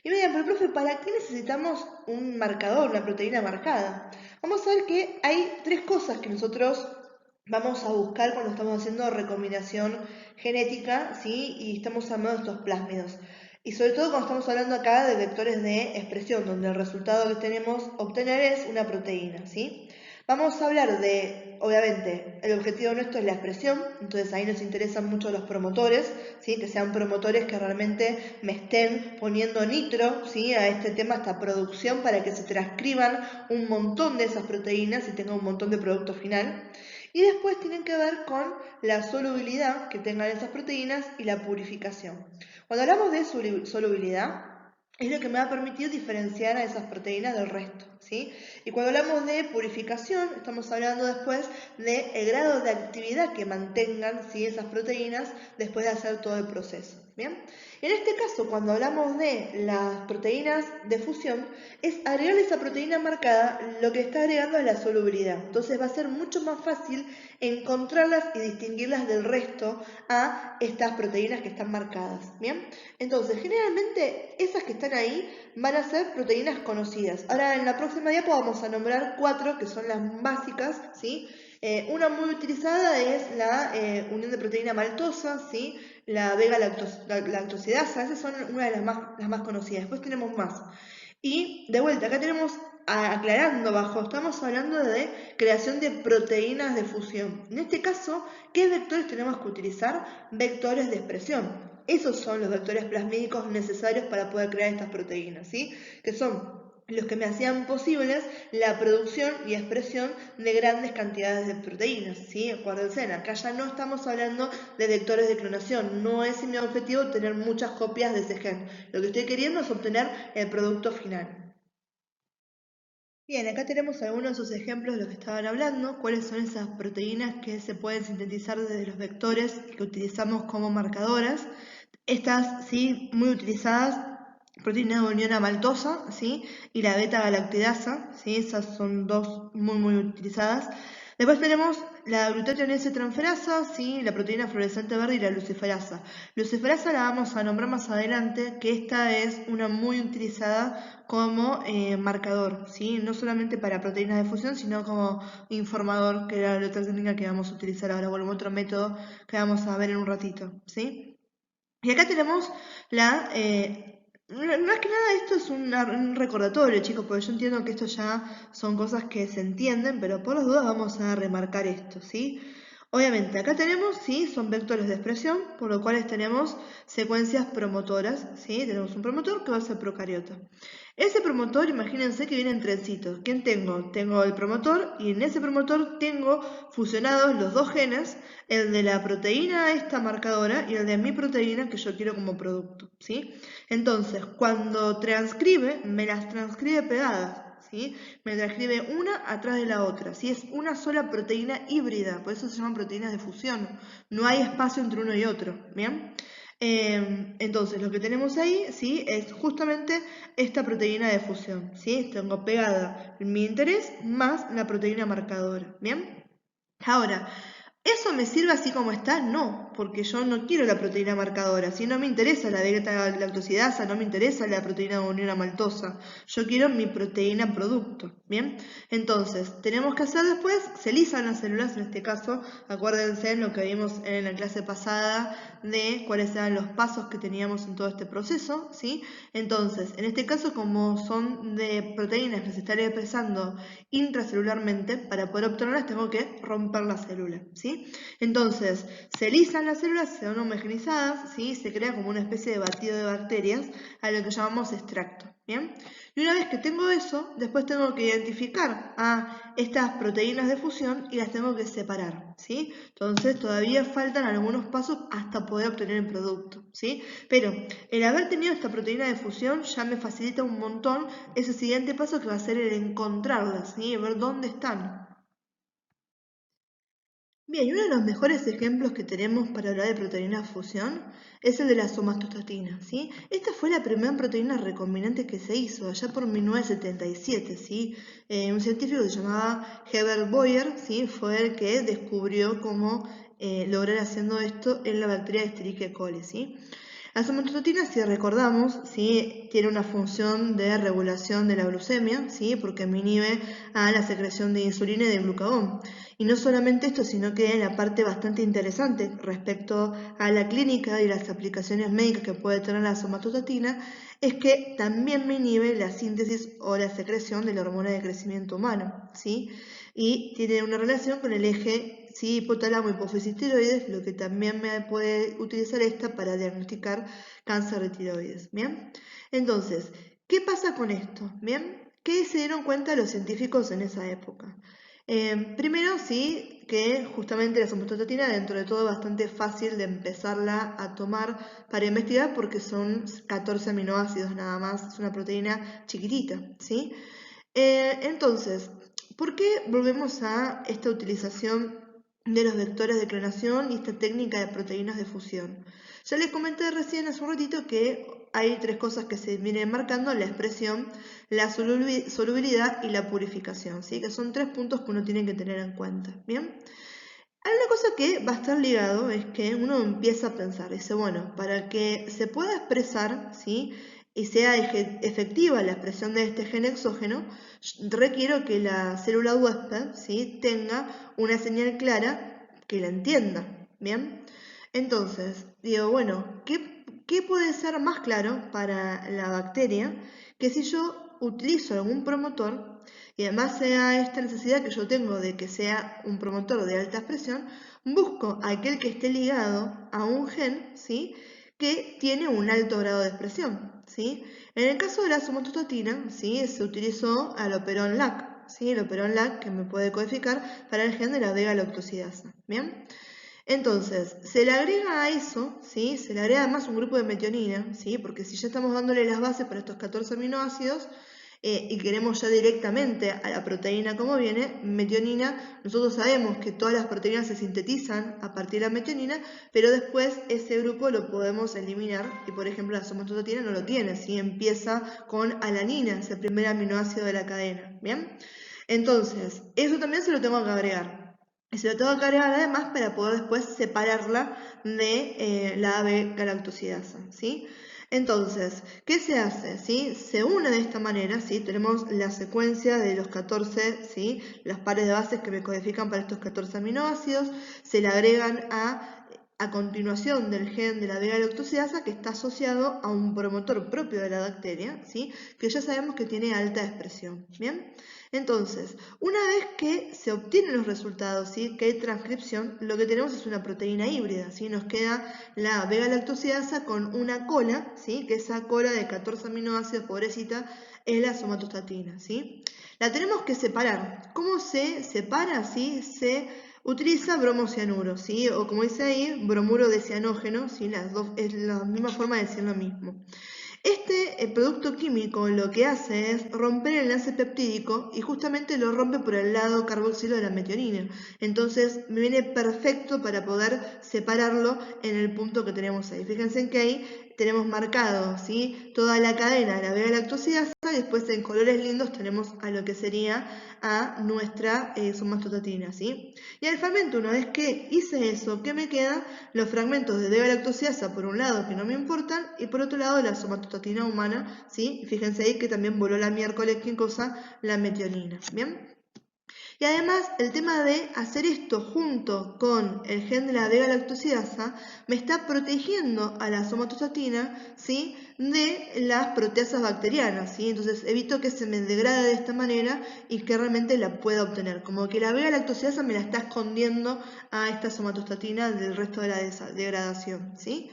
Y me dirán, pero profe, ¿para qué necesitamos un marcador, una proteína marcada? Vamos a ver que hay tres cosas que nosotros vamos a buscar cuando estamos haciendo recombinación genética, ¿sí? Y estamos armando estos plásmidos. Y sobre todo cuando estamos hablando acá de vectores de expresión, donde el resultado que tenemos obtener es una proteína, ¿sí? Vamos a hablar de, obviamente, el objetivo nuestro es la expresión, entonces ahí nos interesan mucho los promotores, ¿sí? Que sean promotores que realmente me estén poniendo nitro, ¿sí? A este tema, a esta producción, para que se transcriban un montón de esas proteínas y tenga un montón de producto final. Y después tienen que ver con la solubilidad que tengan esas proteínas y la purificación. Cuando hablamos de solubilidad, es lo que me va a permitir diferenciar a esas proteínas del resto, ¿sí? Y cuando hablamos de purificación, estamos hablando después del grado de actividad que mantengan, ¿sí? Esas proteínas después de hacer todo el proceso, ¿bien? En este caso, cuando hablamos de las proteínas de fusión, es agregarle esa proteína marcada, lo que está agregando es la solubilidad. Entonces va a ser mucho más fácil encontrarlas y distinguirlas del resto a estas proteínas que están marcadas, ¿bien? Entonces, generalmente esas que están ahí van a ser proteínas conocidas. Ahora en la próxima diapo vamos a nombrar 4 que son las básicas, ¿sí? Una muy utilizada es la unión de proteína maltosa, ¿sí? La vega-lactosidasa, esas son una de las más conocidas. Después tenemos más. Y de vuelta, acá tenemos, aclarando abajo, estamos hablando de creación de proteínas de fusión. En este caso, ¿qué vectores tenemos que utilizar? Vectores de expresión. Esos son los vectores plasmídicos necesarios para poder crear estas proteínas, ¿sí? Que son los que me hacían posibles la producción y expresión de grandes cantidades de proteínas, ¿sí? Acuérdense, acá ya no estamos hablando de vectores de clonación, no es mi objetivo tener muchas copias de ese gen. Lo que estoy queriendo es obtener el producto final. Bien, acá tenemos algunos de esos ejemplos de los que estaban hablando, cuáles son esas proteínas que se pueden sintetizar desde los vectores que utilizamos como marcadoras. Estas, sí, muy utilizadas, proteína de unión a maltosa, ¿sí? Y la beta-galactidasa, ¿sí? Esas son dos muy utilizadas. Después tenemos la glutatión S-transferasa, ¿sí? La proteína fluorescente verde y la luciferasa. Luciferasa la vamos a nombrar más adelante, que esta es una muy utilizada como marcador, ¿sí? No solamente para proteínas de fusión, sino como informador, que era la otra técnica que vamos a utilizar ahora, bueno, otro método que vamos a ver en un ratito, ¿sí? Y acá tenemos la... más que nada esto es un recordatorio, chicos, porque yo entiendo que esto ya son cosas que se entienden, pero por las dudas vamos a remarcar esto, ¿sí? Obviamente, acá tenemos, sí, son vectores de expresión, por lo cual tenemos secuencias promotoras, ¿sí? Tenemos un promotor que va a ser procariota. Ese promotor, imagínense que viene en trencitos. ¿Quién tengo? Tengo el promotor y en ese promotor tengo fusionados los dos genes, el de la proteína esta marcadora y el de mi proteína que yo quiero como producto, ¿sí? Entonces, cuando transcribe, me las transcribe pegadas. ¿Sí? Me transcribe una atrás de la otra, ¿sí? Es una sola proteína híbrida, por eso se llaman proteínas de fusión. No hay espacio entre uno y otro, ¿bien? Entonces, lo que tenemos ahí, ¿sí? Es justamente esta proteína de fusión, ¿sí? Tengo pegada mi interés más la proteína marcadora, ¿bien? Ahora, ¿eso me sirve así como está? No, porque yo no quiero la proteína marcadora, si no me interesa la beta-lactosidasa, no me interesa la proteína guanina maltosa, yo quiero mi proteína producto, ¿bien? Entonces, tenemos que hacer después, se lisan las células, en este caso, acuérdense en lo que vimos en la clase pasada de cuáles eran los pasos que teníamos en todo este proceso, ¿sí? Entonces, en este caso, como son de proteínas que se están expresando intracelularmente, para poder obtenerlas tengo que romper la célula, ¿sí? Entonces, se lisan las células, se van homogenizadas, ¿sí? Se crea como una especie de batido de bacterias, a lo que llamamos extracto, ¿bien? Y una vez que tengo eso, después tengo que identificar a estas proteínas de fusión y las tengo que separar, ¿sí? Entonces, todavía faltan algunos pasos hasta poder obtener el producto, ¿sí? Pero el haber tenido esta proteína de fusión ya me facilita un montón ese siguiente paso que va a ser el encontrarlas, ¿sí? Ver dónde están. Bien, y uno de los mejores ejemplos que tenemos para hablar de proteína de fusión es el de la somatostatina, ¿sí? Esta fue la primera proteína recombinante que se hizo allá por 1977, ¿sí? Un científico que se llamaba Herbert Boyer, ¿sí? Fue el que descubrió cómo lograr haciendo esto en la bacteria Escherichia coli, ¿sí? La somatostatina, si recordamos, ¿sí? Tiene una función de regulación de la glucemia, ¿sí? Porque me inhibe a la secreción de insulina y de glucagón. Y no solamente esto, sino que la parte bastante interesante respecto a la clínica y las aplicaciones médicas que puede tener la somatostatina es que también me inhibe la síntesis o la secreción de la hormona de crecimiento humano, ¿sí? Y tiene una relación con el eje, ¿sí? Hipotálamo hipófisis tiroides, lo que también me puede utilizar esta para diagnosticar cáncer de tiroides, ¿bien? Entonces, ¿qué pasa con esto? ¿Bien? ¿Qué se dieron cuenta los científicos en esa época? Primero, sí, que justamente la somatostatina dentro de todo es bastante fácil de empezarla a tomar para investigar porque son 14 aminoácidos nada más, es una proteína chiquitita, ¿sí? Entonces, ¿por qué volvemos a esta utilización de los vectores de clonación y esta técnica de proteínas de fusión? Ya les comenté recién hace un ratito que hay tres cosas que se vienen marcando: la expresión, la solubilidad y la purificación, ¿sí? Que son tres puntos que uno tiene que tener en cuenta, ¿bien? Hay una cosa que va a estar ligado, es que uno empieza a pensar, dice, bueno, para que se pueda expresar, ¿sí? Y sea efectiva la expresión de este gen exógeno, requiero que la célula huésped, ¿sí? Tenga una señal clara que la entienda, ¿bien? Entonces, digo, bueno, ¿qué puede ser más claro para la bacteria que si yo utilizo algún promotor y además sea esta necesidad que yo tengo de que sea un promotor de alta expresión, busco aquel que esté ligado a un gen, ¿sí? Que tiene un alto grado de expresión, ¿sí? En el caso de la somatostatina, ¿sí? Se utilizó al operón LAC, ¿sí? El operón LAC que me puede codificar para el gen de la vega-lactosidasa, ¿bien? Entonces, se le agrega a eso, ¿sí? Se le agrega además un grupo de metionina, ¿sí? Porque si ya estamos dándole las bases para estos 14 aminoácidos y queremos ya directamente a la proteína como viene, metionina, nosotros sabemos que todas las proteínas se sintetizan a partir de la metionina, pero después ese grupo lo podemos eliminar y por ejemplo la somatostatina no lo tiene, ¿sí? Empieza con alanina, es el primer aminoácido de la cadena, ¿bien? Entonces, eso también se lo tengo que agregar. Y se lo tengo que agregar además para poder después separarla de la beta-galactosidasa, ¿sí? Entonces, ¿qué se hace? ¿Sí? Se une de esta manera, ¿sí? Tenemos la secuencia de los 14, ¿sí? Las pares de bases que me codifican para estos 14 aminoácidos, se le agregan a continuación del gen de la beta-galactosidasa que está asociado a un promotor propio de la bacteria, ¿sí? Que ya sabemos que tiene alta expresión, ¿bien? Entonces, una vez que se obtienen los resultados, ¿sí? Que hay transcripción, lo que tenemos es una proteína híbrida, ¿sí? Nos queda la beta-lactosidasa con una cola, ¿sí? Que esa cola de 14 aminoácidos, pobrecita, es la somatostatina, ¿sí? La tenemos que separar. ¿Cómo se separa? ¿Sí? Se utiliza bromocianuro, ¿sí? O como dice ahí, bromuro de cianógeno, ¿sí? Las dos, es la misma forma de decir lo mismo. Este producto químico lo que hace es romper el enlace peptídico y justamente lo rompe por el lado carboxilo de la metionina. Entonces me viene perfecto para poder separarlo en el punto que tenemos ahí. Fíjense que ahí tenemos marcado, ¿sí? Toda la cadena de la beta-lactosidasa y después en colores lindos tenemos a lo que sería a nuestra somatostatina, ¿sí? Y al fragmento, una vez que hice eso, ¿qué me queda? Los fragmentos de beta-lactosidasa por un lado que no me importan y por otro lado la somatostatina humana, ¿sí? Fíjense ahí que también voló la miércoles, ¿qué cosa? La metionina, ¿bien? Y además el tema de hacer esto junto con el gen de la beta-lactosidasa me está protegiendo a la somatostatina, ¿sí? De las proteasas bacterianas, ¿sí? Entonces evito que se me degrade de esta manera y que realmente la pueda obtener. Como que la beta-lactosidasa me la está escondiendo a esta somatostatina del resto de la degradación, ¿sí?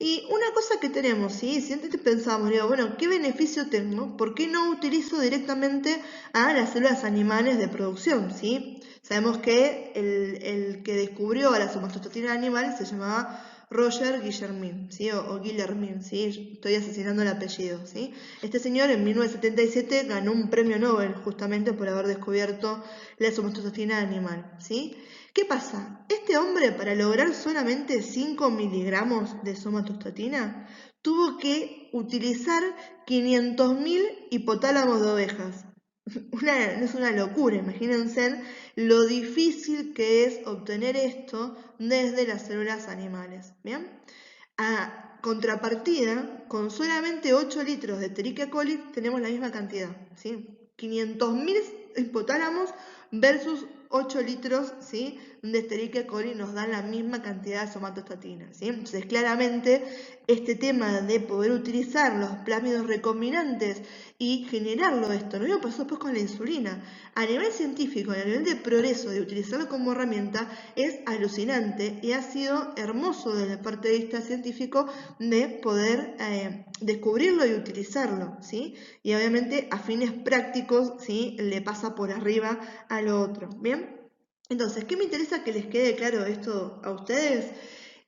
Y una cosa que tenemos, ¿sí? Si antes pensamos, digo, bueno, ¿qué beneficio tengo? ¿Por qué no utilizo directamente a las células animales de producción, ¿sí? Sabemos que el que descubrió a la somatostatina animal se llamaba Roger Guillermin, ¿sí? O Guillermin, ¿sí? Estoy asesinando el apellido, ¿sí? Este señor en 1977 ganó un premio Nobel justamente por haber descubierto la somatostatina animal, ¿sí? ¿Qué pasa? Este hombre, para lograr solamente 5 miligramos de somatostatina, tuvo que utilizar 500.000 hipotálamos de ovejas. Es una locura, imagínense lo difícil que es obtener esto desde las células animales. ¿Bien? A contrapartida, con solamente 8 litros de Escherichia coli tenemos la misma cantidad, ¿sí? 500.000 hipotálamos versus 8 litros, ¿sí? De Escherichia coli nos dan la misma cantidad de somatostatina, ¿sí? Entonces, claramente, este tema de poder utilizar los plásmidos recombinantes y generarlo esto, lo mismo pasó después con la insulina. A nivel científico, a nivel de progreso de utilizarlo como herramienta, es alucinante y ha sido hermoso desde la parte de vista científico de poder descubrirlo y utilizarlo, ¿sí? Y obviamente a fines prácticos, ¿sí? Le pasa por arriba a lo otro, ¿bien? Entonces, ¿qué me interesa que les quede claro esto a ustedes?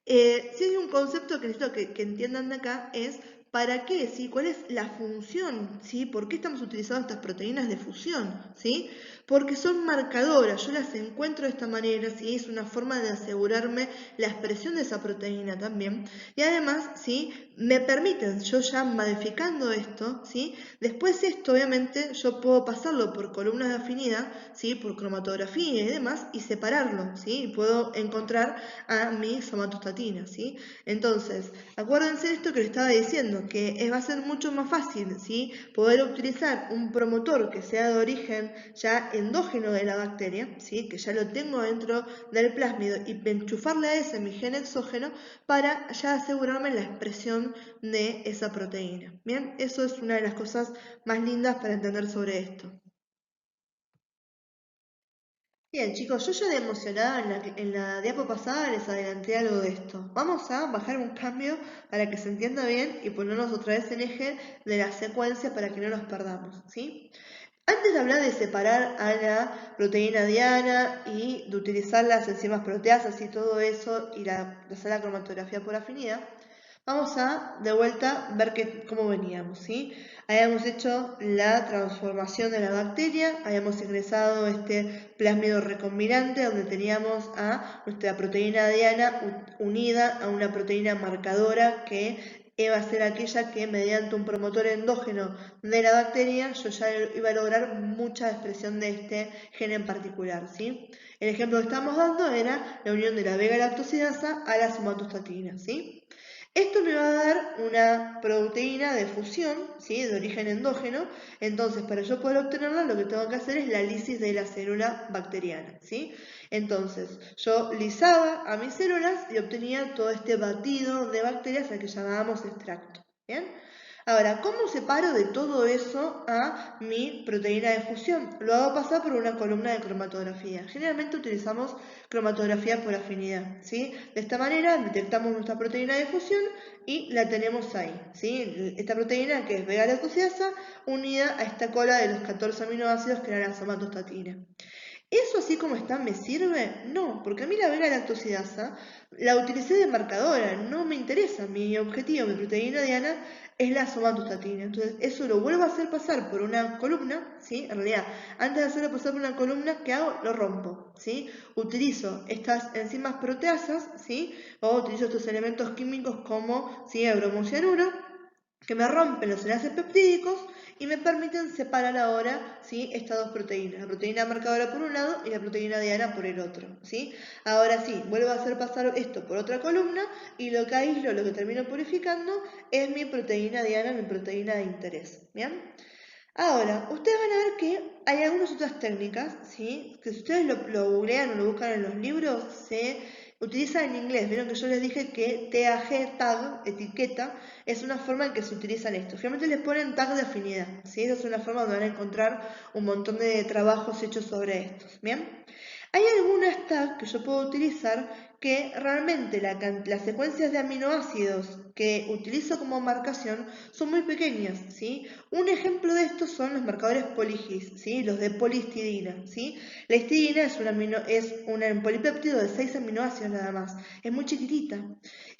Si hay un concepto que necesito que entiendan de acá es ¿para qué? ¿Sí? ¿Cuál es la función? ¿Sí? ¿Por qué estamos utilizando estas proteínas de fusión? ¿Sí? Porque son marcadoras, yo las encuentro de esta manera, ¿sí? Es una forma de asegurarme la expresión de esa proteína también. Y además, ¿sí? Me permiten, yo ya modificando esto, ¿sí? Después esto, obviamente, yo puedo pasarlo por columnas de afinidad, ¿sí? Por cromatografía y demás, y separarlo, ¿sí? Y puedo encontrar a mi somatostatina, ¿sí? Entonces, acuérdense de esto que les estaba diciendo, que va a ser mucho más fácil, ¿sí? Poder utilizar un promotor que sea de origen ya endógeno de la bacteria, ¿sí? Que ya lo tengo dentro del plásmido y enchufarle a ese mi gen exógeno para ya asegurarme la expresión de esa proteína. Bien, eso es una de las cosas más lindas para entender sobre esto. Bien, chicos, yo ya de emocionada en la diapo pasada les adelanté algo de esto. Vamos a bajar un cambio para que se entienda bien y ponernos otra vez en eje de la secuencia para que no nos perdamos, ¿sí? Antes de hablar de separar a la proteína diana y de utilizar las enzimas proteasas y todo eso y hacer la cromatografía por afinidad, vamos a de vuelta ver cómo veníamos, ¿sí? Habíamos hecho la transformación de la bacteria, habíamos ingresado este plásmido recombinante donde teníamos a nuestra proteína diana unida a una proteína marcadora que va a ser aquella que mediante un promotor endógeno de la bacteria yo ya iba a lograr mucha expresión de este gen en particular, ¿sí? El ejemplo que estamos dando era la unión de la beta-lactosidasa a la somatostatina, ¿sí? Esto me va a dar una proteína de fusión, ¿sí? De origen endógeno. Entonces, para yo poder obtenerla, lo que tengo que hacer es la lisis de la célula bacteriana, ¿sí? Entonces, yo lisaba a mis células y obtenía todo este batido de bacterias al que llamábamos extracto, ¿bien? Ahora, ¿cómo separo de todo eso a mi proteína de fusión? Lo hago pasar por una columna de cromatografía. Generalmente utilizamos cromatografía por afinidad, ¿sí? De esta manera detectamos nuestra proteína de fusión y la tenemos ahí, ¿sí? Esta proteína que es vega-lactosidasa unida a esta cola de los 14 aminoácidos que era la somatostatina. ¿Eso así como está me sirve? No, porque a mí la beta-lactosidasa la utilicé de marcadora, no me interesa. Mi objetivo, mi proteína diana es la somatostatina. Entonces, eso lo vuelvo a hacer pasar por una columna, ¿sí? En realidad, antes de hacerlo pasar por una columna, ¿qué hago? Lo rompo, ¿sí? Utilizo estas enzimas proteasas, ¿sí? O utilizo estos elementos químicos como, ¿sí? Bromocianuro, que me rompen los enlaces peptídicos y me permiten separar ahora, ¿sí? Estas dos proteínas, la proteína marcadora por un lado y la proteína diana por el otro, ¿sí? Ahora sí, vuelvo a hacer pasar esto por otra columna y lo que aíslo, lo que termino purificando es mi proteína diana, mi proteína de interés, ¿bien? Ahora, ustedes van a ver que hay algunas otras técnicas, ¿sí? Que si ustedes lo googlean o lo buscan en los libros, se utiliza en inglés. Vieron que yo les dije que TAG, tag, etiqueta, es una forma en que se utilizan estos. Generalmente les ponen tag de afinidad, ¿sí? Esa es una forma donde van a encontrar un montón de trabajos hechos sobre estos, ¿bien? Hay algunas tags que yo puedo utilizar que realmente las secuencias de aminoácidos que utilizo como marcación son muy pequeñas, ¿sí? Un ejemplo de estos son los marcadores poligis, ¿sí? Los de polihistidina, ¿sí? La histidina es un polipéptido de 6 aminoácidos nada más, es muy chiquitita.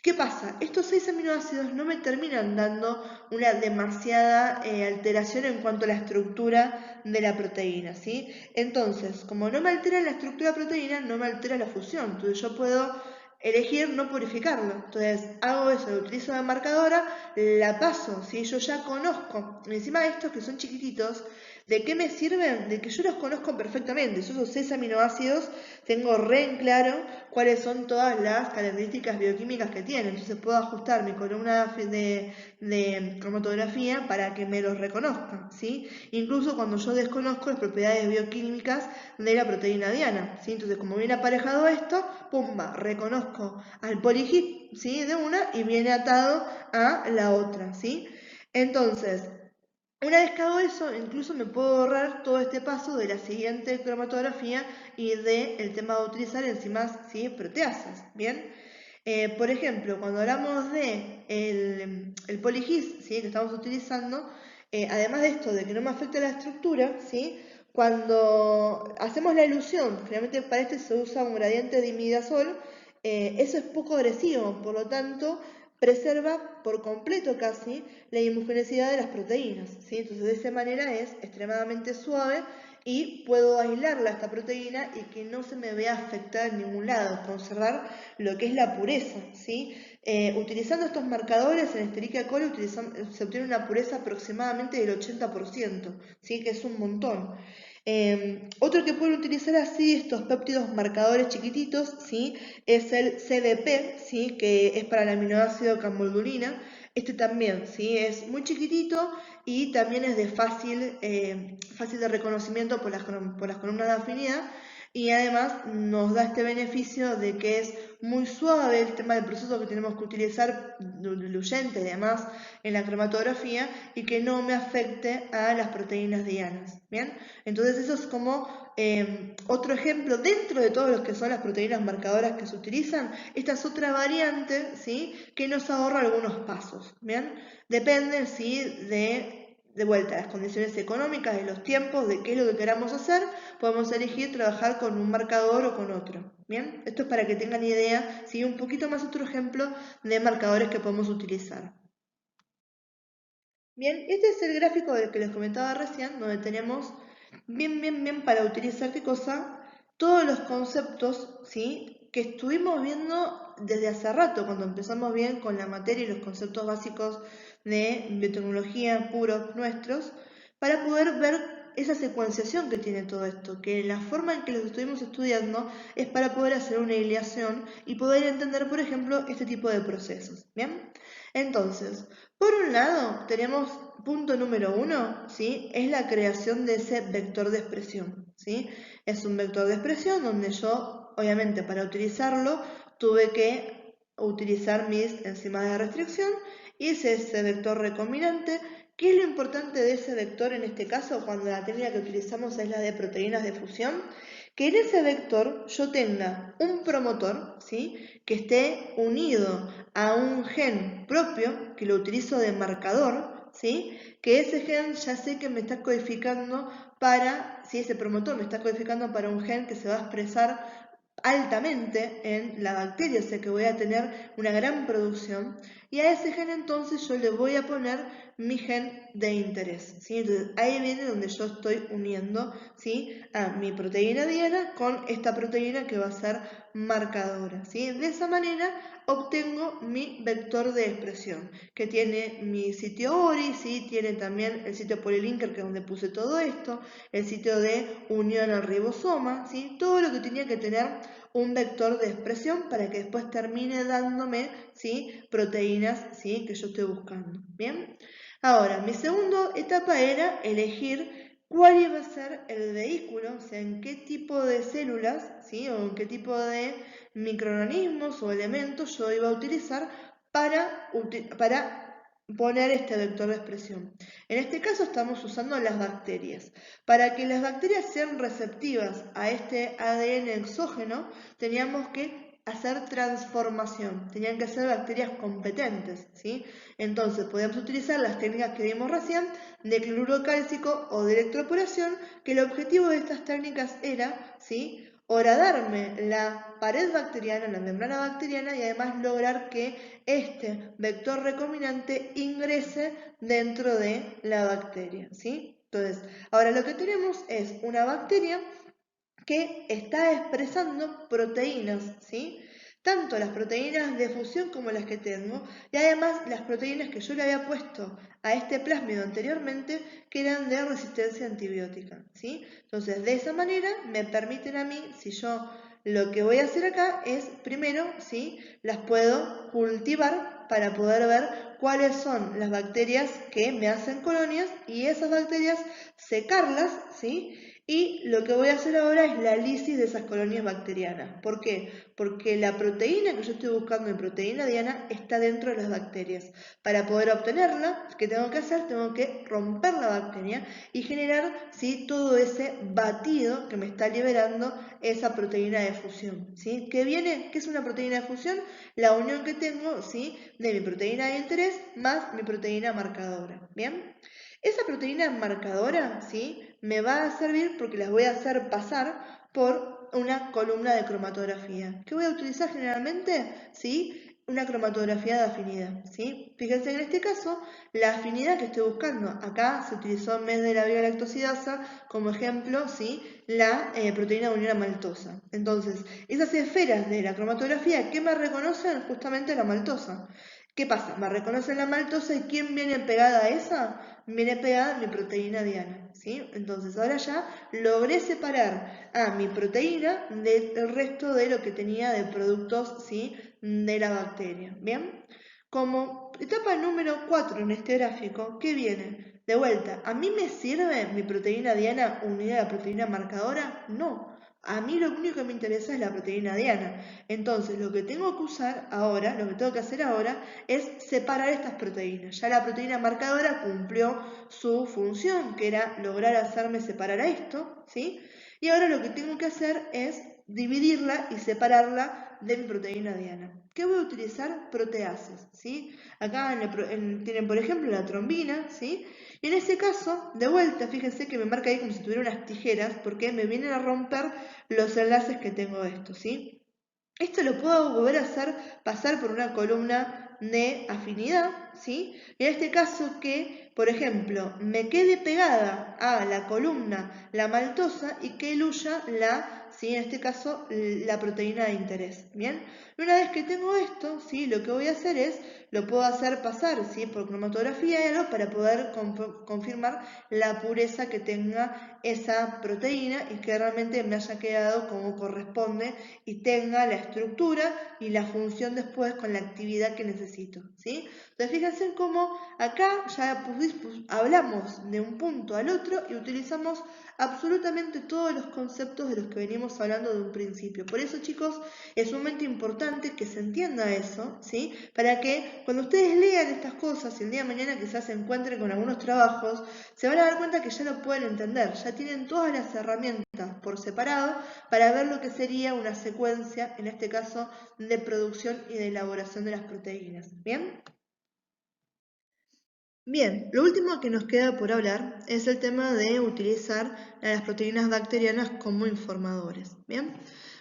¿Qué pasa? Estos 6 aminoácidos no me terminan dando una demasiada alteración en cuanto a la estructura de la proteína, ¿sí? Entonces, como no me altera la estructura de la proteína, no me altera la fusión. Entonces yo puedo elegir no purificarlo. Entonces hago eso, lo utilizo de marcadora, la paso, ¿sí? Yo ya conozco, encima de estos que son chiquititos, ¿de qué me sirven? De que yo los conozco perfectamente. Yo esos 6 aminoácidos tengo re en claro cuáles son todas las características bioquímicas que tienen. Entonces puedo ajustar mi columna de cromatografía para que me los reconozca, ¿sí? Incluso cuando yo desconozco las propiedades bioquímicas de la proteína diana, ¿sí? Entonces, como viene aparejado esto, pumba, reconozco al polihit, ¿sí? De una y viene atado a la otra, ¿sí? Entonces, una vez que hago eso, incluso me puedo ahorrar todo este paso de la siguiente cromatografía y del tema de utilizar enzimas, ¿sí? Proteasas, ¿bien? Por ejemplo, cuando hablamos de el poligis, ¿sí? Que estamos utilizando, además de esto, de que no me afecta la estructura, ¿sí? Cuando hacemos la ilusión, generalmente para este se usa un gradiente de imidazol, eso es poco agresivo, por lo tanto, preserva por completo casi la homogeneidad de las proteínas, ¿sí? Entonces, de esa manera es extremadamente suave y puedo aislarla esta proteína y que no se me vea afectada en ningún lado, conservar lo que es la pureza, ¿sí? Utilizando estos marcadores en Escherichia coli se obtiene una pureza aproximadamente del 80%, ¿sí? Que es un montón. Otro que pueden utilizar así estos péptidos marcadores chiquititos, ¿sí? Es el CDP, ¿sí? Que es para el aminoácido camoldulina. Este también, ¿sí? Es muy chiquitito y también es de fácil de reconocimiento por las columnas de afinidad y además nos da este beneficio de que es muy suave el tema del proceso que tenemos que utilizar diluyente y demás en la cromatografía y que no me afecte a las proteínas dianas, ¿bien? Entonces eso es como otro ejemplo dentro de todos los que son las proteínas marcadoras que se utilizan. Esta es otra variante, ¿sí? Que nos ahorra algunos pasos, ¿bien? Depende, ¿sí? De vuelta, las condiciones económicas, de los tiempos, de qué es lo que queramos hacer, podemos elegir trabajar con un marcador o con otro, ¿bien? Esto es para que tengan idea, ¿sí? Un poquito más otro ejemplo de marcadores que podemos utilizar. Bien, este es el gráfico del que les comentaba recién, donde tenemos bien para utilizar qué cosa, todos los conceptos, ¿sí? Que estuvimos viendo desde hace rato, cuando empezamos bien con la materia y los conceptos básicos de biotecnología puros nuestros, para poder ver esa secuenciación que tiene todo esto, que la forma en que los estuvimos estudiando es para poder hacer una hilación y poder entender, por ejemplo, este tipo de procesos, ¿bien? Entonces, por un lado, tenemos punto número 1, ¿sí? Es la creación de ese vector de expresión, ¿sí? Es un vector de expresión donde yo, obviamente, para utilizarlo, tuve que utilizar mis enzimas de restricción, hice ese vector recombinante. ¿Qué es lo importante de ese vector en este caso cuando la técnica que utilizamos es la de proteínas de fusión? Que en ese vector yo tenga un promotor, ¿sí?, que esté unido a un gen propio, que lo utilizo de marcador, ¿sí?, que ese gen ya sé que me está codificando para, si ese promotor me está codificando para un gen que se va a expresar altamente en la bacteria, o sea que voy a tener una gran producción, y a ese gen entonces yo le voy a poner mi gen de interés, ¿sí? Entonces ahí viene donde yo estoy uniendo, ¿sí?, a mi proteína diana con esta proteína que va a ser marcadora, ¿sí? De esa manera obtengo mi vector de expresión, que tiene mi sitio ORI, ¿sí?, tiene también el sitio polilinker, que es donde puse todo esto, el sitio de unión al ribosoma, ¿sí?, todo lo que tenía que tener un vector de expresión para que después termine dándome, ¿sí?, proteínas, ¿sí?, que yo estoy buscando. Bien, ahora mi segunda etapa era elegir cuál iba a ser el vehículo, o sea, en qué tipo de células, ¿sí?, o en qué tipo de microorganismos o elementos yo iba a utilizar para poner este vector de expresión. En este caso estamos usando las bacterias. Para que las bacterias sean receptivas a este ADN exógeno, teníamos que hacer transformación, tenían que ser bacterias competentes, ¿sí? Entonces podemos utilizar las técnicas que vimos recién de cloruro cálcico o de electroporación, que el objetivo de estas técnicas era, ¿sí?, horadarme la pared bacteriana, la membrana bacteriana, y además lograr que este vector recombinante ingrese dentro de la bacteria, ¿sí? Entonces, ahora lo que tenemos es una bacteria que está expresando proteínas, ¿sí?, tanto las proteínas de fusión como las que tengo, y además las proteínas que yo le había puesto a este plásmido anteriormente, que eran de resistencia antibiótica, ¿sí? Entonces, de esa manera me permiten a mí, si yo lo que voy a hacer acá es, primero, ¿sí?, las puedo cultivar para poder ver cuáles son las bacterias que me hacen colonias, y esas bacterias secarlas, ¿sí?, y lo que voy a hacer ahora es la lisis de esas colonias bacterianas. ¿Por qué? Porque la proteína que yo estoy buscando en proteína diana está dentro de las bacterias. Para poder obtenerla, ¿qué tengo que hacer? Tengo que romper la bacteria y generar, ¿sí?, todo ese batido que me está liberando esa proteína de fusión, ¿sí? ¿Qué viene? ¿Qué es una proteína de fusión? La unión que tengo, ¿sí?, de mi proteína de interés más mi proteína marcadora. ¿Bien? Esa proteína marcadora, ¿sí?, me va a servir porque las voy a hacer pasar por una columna de cromatografía. ¿Qué voy a utilizar generalmente? ¿Sí? Una cromatografía de afinidad, ¿sí? Fíjense en este caso, la afinidad que estoy buscando. Acá se utilizó en vez de la biogalactosidasa como ejemplo, ¿sí?, la proteína de unión a maltosa. Entonces, esas esferas de la cromatografía, ¿qué me reconocen? Justamente la maltosa. ¿Qué pasa? Me reconocen la maltosa, y ¿quién viene pegada a esa? Viene pegada mi proteína diana, ¿sí? Entonces ahora ya logré separar a mi proteína del resto de lo que tenía de productos, ¿sí?, de la bacteria. ¿Bien? Como etapa número 4 en este gráfico, ¿qué viene? De vuelta, ¿a mí me sirve mi proteína diana unida a la proteína marcadora? No. A mí lo único que me interesa es la proteína diana. Entonces, lo que tengo que usar ahora, lo que tengo que hacer ahora, es separar estas proteínas. Ya la proteína marcadora cumplió su función, que era lograr hacerme separar a esto, ¿sí? Y ahora lo que tengo que hacer es dividirla y separarla de mi proteína diana. ¿Qué voy a utilizar? Proteasas, ¿sí? Acá tienen, por ejemplo, la trombina, ¿sí? Y en ese caso, de vuelta, fíjense que me marca ahí como si tuviera unas tijeras, porque me vienen a romper los enlaces que tengo de esto, ¿sí? Esto lo puedo volver a hacer pasar por una columna de afinidad, ¿sí? En este caso que, por ejemplo, me quede pegada a la columna la maltosa y que eluya la, ¿sí?, en este caso, la proteína de interés, ¿bien? Y una vez que tengo esto, ¿sí?, lo que voy a hacer es, lo puedo hacer pasar, ¿sí?, por cromatografía y algo para poder confirmar la pureza que tenga esa proteína y que realmente me haya quedado como corresponde y tenga la estructura y la función después con la actividad que necesito, ¿sí? Entonces fíjense cómo acá ya hablamos de un punto al otro y utilizamos absolutamente todos los conceptos de los que venimos venimos hablando de un principio. Por eso, chicos, es sumamente importante que se entienda eso, ¿sí? Para que cuando ustedes lean estas cosas y el día de mañana quizás se encuentren con algunos trabajos, se van a dar cuenta que ya lo pueden entender, ya tienen todas las herramientas por separado para ver lo que sería una secuencia, en este caso, de producción y de elaboración de las proteínas. ¿Bien? Bien, lo último que nos queda por hablar es el tema de utilizar a las proteínas bacterianas como informadores. Bien,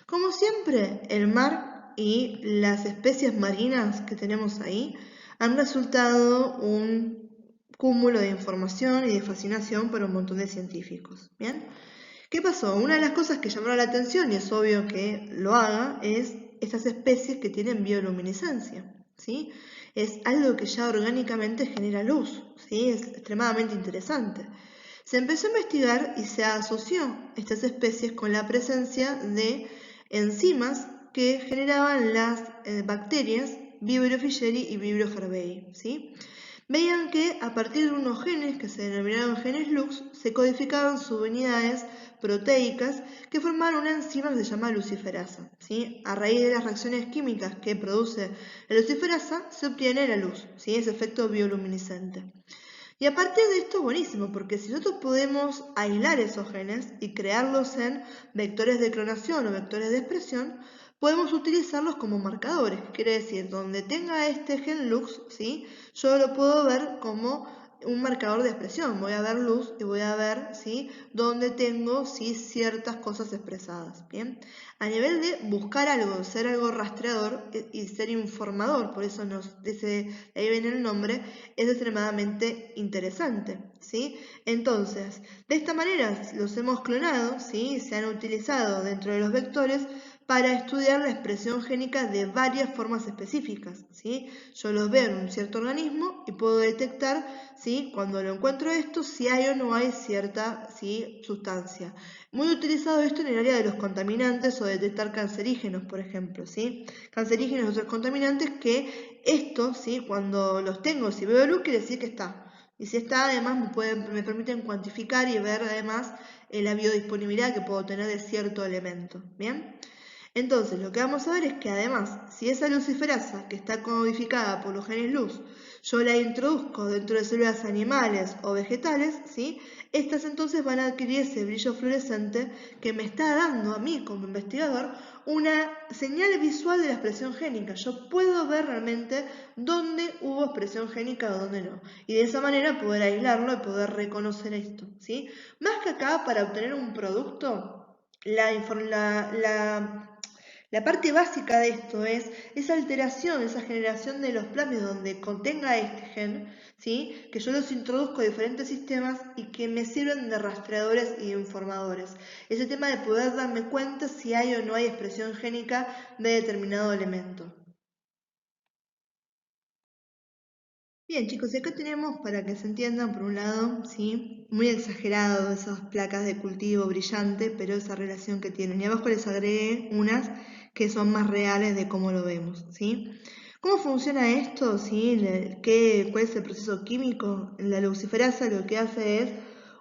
como siempre, el mar y las especies marinas que tenemos ahí han resultado un cúmulo de información y de fascinación para un montón de científicos. Bien, ¿qué pasó? Una de las cosas que llamaron la atención, y es obvio que lo haga, es estas especies que tienen bioluminiscencia, ¿sí? Es algo que ya orgánicamente genera luz, ¿sí? Es extremadamente interesante. Se empezó a investigar y se asoció estas especies con la presencia de enzimas que generaban las bacterias Vibrio fischeri y Vibrio herbaei, ¿sí? Veían que a partir de unos genes que se denominaron genes Lux, se codificaban subunidades proteicas que formaban una enzima que se llama luciferasa, ¿sí? A raíz de las reacciones químicas que produce la luciferasa, se obtiene la luz, ¿sí? Ese efecto bioluminiscente. Y a partir de esto, buenísimo, porque si nosotros podemos aislar esos genes y crearlos en vectores de clonación o vectores de expresión, podemos utilizarlos como marcadores. Quiere decir, donde tenga este gen Lux, ¿sí? Yo lo puedo ver como un marcador de expresión. Voy a ver luz y voy a ver, ¿sí? Dónde tengo, ¿sí? Ciertas cosas expresadas. ¿Bien? A nivel de buscar algo, ser algo rastreador y ser informador, por eso ahí viene el nombre, es extremadamente interesante, ¿sí? Entonces, de esta manera los hemos clonado, ¿sí? Se han utilizado dentro de los vectores para estudiar la expresión génica de varias formas específicas, ¿sí? Yo los veo en un cierto organismo y puedo detectar, ¿sí? Cuando lo encuentro esto, si hay o no hay cierta, ¿sí? Sustancia. Muy utilizado esto en el área de los contaminantes o detectar cancerígenos, por ejemplo, ¿sí? Cancerígenos y otros contaminantes que esto, ¿sí? Cuando los tengo, si veo luz, quiere decir que está. Y si está, además me permiten cuantificar y ver además la biodisponibilidad que puedo tener de cierto elemento. ¿Bien? Entonces, lo que vamos a ver es que además, si esa luciferasa que está codificada por los genes luz, yo la introduzco dentro de células animales o vegetales, ¿sí? Estas entonces van a adquirir ese brillo fluorescente que me está dando a mí como investigador una señal visual de la expresión génica. Yo puedo ver realmente dónde hubo expresión génica o dónde no. Y de esa manera poder aislarlo y poder reconocer esto, ¿sí? Más que acá, para obtener un producto, la parte básica de esto es esa alteración, esa generación de los plasmidos donde contenga este gen, ¿sí? Que yo los introduzco a diferentes sistemas y que me sirven de rastreadores y de informadores. Ese tema de poder darme cuenta si hay o no hay expresión génica de determinado elemento. Bien, chicos, y acá tenemos, para que se entiendan, por un lado, ¿sí? Muy exagerado esas placas de cultivo brillante, pero esa relación que tienen. Y abajo les agregué unas que son más reales de cómo lo vemos, ¿sí? ¿Cómo funciona esto? ¿Sí? ¿Cuál es el proceso químico? La luciferasa lo que hace es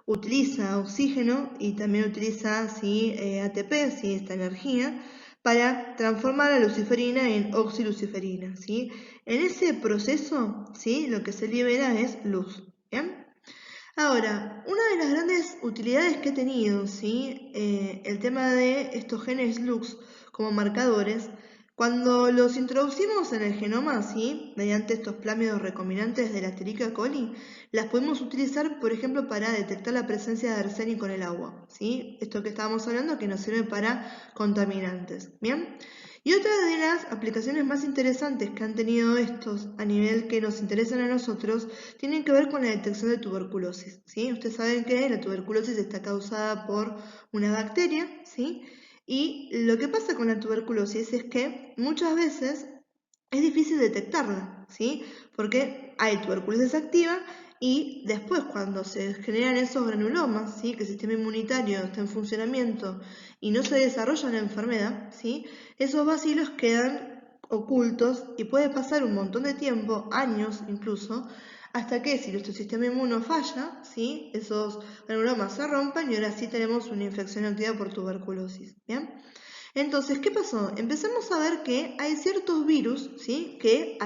utiliza oxígeno y también utiliza, ¿sí? ATP, ¿sí? Esta energía, para transformar la luciferina en oxiluciferina, ¿sí? En ese proceso, ¿sí? Lo que se libera es luz, ¿bien? Ahora, una de las grandes utilidades que he tenido, ¿sí? El tema de estos genes Lux como marcadores, cuando los introducimos en el genoma, ¿sí? Mediante estos plámidos recombinantes de la Escherichia coli, las podemos utilizar, por ejemplo, para detectar la presencia de arsénico en el agua, ¿sí? Esto que estábamos hablando que nos sirve para contaminantes, ¿bien? Y otra de las aplicaciones más interesantes que han tenido estos a nivel que nos interesan a nosotros tienen que ver con la detección de tuberculosis, ¿sí? Ustedes saben que la tuberculosis está causada por una bacteria, ¿sí? Y lo que pasa con la tuberculosis es que muchas veces es difícil detectarla, ¿sí? Porque hay tuberculosis activa y después cuando se generan esos granulomas, ¿sí? Que el sistema inmunitario está en funcionamiento y no se desarrolla la enfermedad, ¿sí? Esos bacilos quedan ocultos y puede pasar un montón de tiempo, años incluso, hasta que si nuestro sistema inmuno falla, ¿sí? Esos granulomas se rompen y ahora sí tenemos una infección activa por tuberculosis, ¿bien? Entonces, ¿qué pasó? Empezamos a ver que hay ciertos virus, ¿sí? que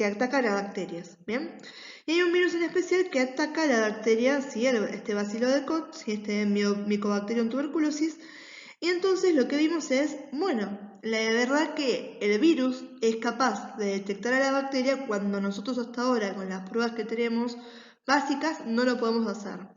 atacan a bacterias, ¿bien? Y hay un virus en especial que ataca a la bacteria, ¿sí? Este bacilo de Koch, ¿sí? Este Mycobacterium tuberculosis. Y entonces lo que vimos es, bueno, la verdad que el virus es capaz de detectar a la bacteria cuando nosotros hasta ahora, con las pruebas que tenemos básicas, no lo podemos hacer.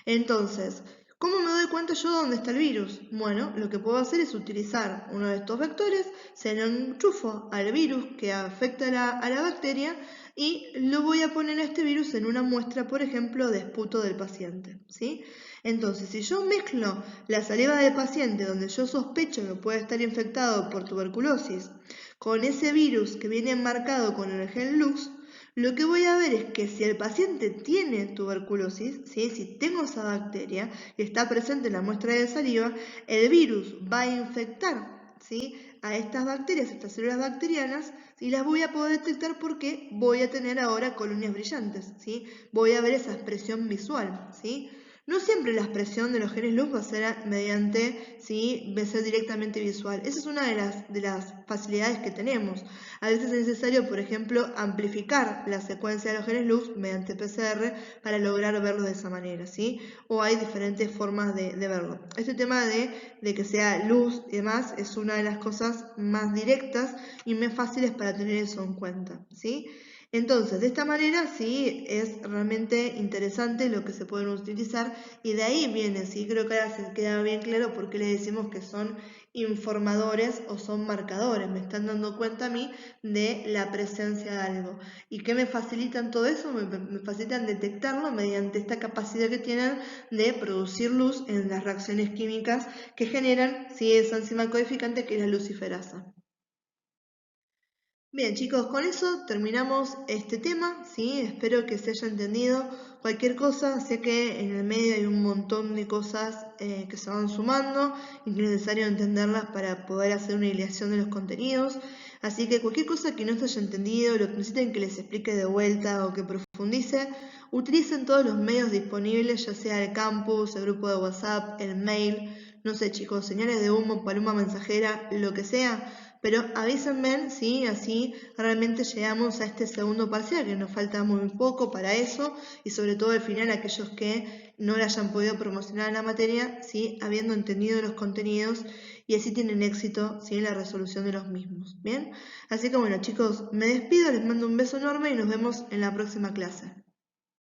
Entonces, ¿cómo me doy cuenta yo dónde está el virus? Bueno, lo que puedo hacer es utilizar uno de estos vectores, se lo enchufo al virus que afecta a la bacteria y lo voy a poner a este virus en una muestra, por ejemplo, de esputo del paciente, ¿sí? Entonces, si yo mezclo la saliva del paciente donde yo sospecho que puede estar infectado por tuberculosis con ese virus que viene marcado con el gen Lux, lo que voy a ver es que si el paciente tiene tuberculosis, ¿sí? Si tengo esa bacteria y está presente en la muestra de saliva, el virus va a infectar, ¿sí? A estas bacterias, estas células bacterianas, y las voy a poder detectar porque voy a tener ahora colonias brillantes, ¿sí? Voy a ver esa expresión visual, ¿sí? No siempre la expresión de los genes luz va a ser mediante, ¿sí? Va a ser directamente visual. Esa es una de las facilidades que tenemos. A veces es necesario, por ejemplo, amplificar la secuencia de los genes luz mediante PCR para lograr verlo de esa manera, ¿sí? O hay diferentes formas de verlo. Este tema de que sea luz y demás es una de las cosas más directas y más fáciles para tener eso en cuenta, ¿sí? Entonces, de esta manera sí es realmente interesante lo que se pueden utilizar y de ahí viene, sí, creo que ahora se queda bien claro por qué le decimos que son informadores o son marcadores, me están dando cuenta a mí de la presencia de algo. ¿Y qué me facilitan todo eso? Me facilitan detectarlo mediante esta capacidad que tienen de producir luz en las reacciones químicas que generan, sí, esa enzima codificante que es la luciferasa. Bien, chicos, con eso terminamos este tema, ¿sí? Espero que se haya entendido cualquier cosa. Sé que en el medio hay un montón de cosas que se van sumando y que es necesario entenderlas para poder hacer una hilación de los contenidos. Así que cualquier cosa que no se haya entendido, lo que necesiten que les explique de vuelta o que profundice, utilicen todos los medios disponibles, ya sea el campus, el grupo de WhatsApp, el mail, no sé, chicos, señales de humo, paloma mensajera, lo que sea, pero avísenme si así realmente llegamos a este segundo parcial, que nos falta muy poco para eso, y sobre todo al final aquellos que no le hayan podido promocionar la materia, ¿sí? Habiendo entendido los contenidos y así tienen éxito, ¿sí? En la resolución de los mismos. Bien, así que bueno, chicos, me despido, les mando un beso enorme y nos vemos en la próxima clase.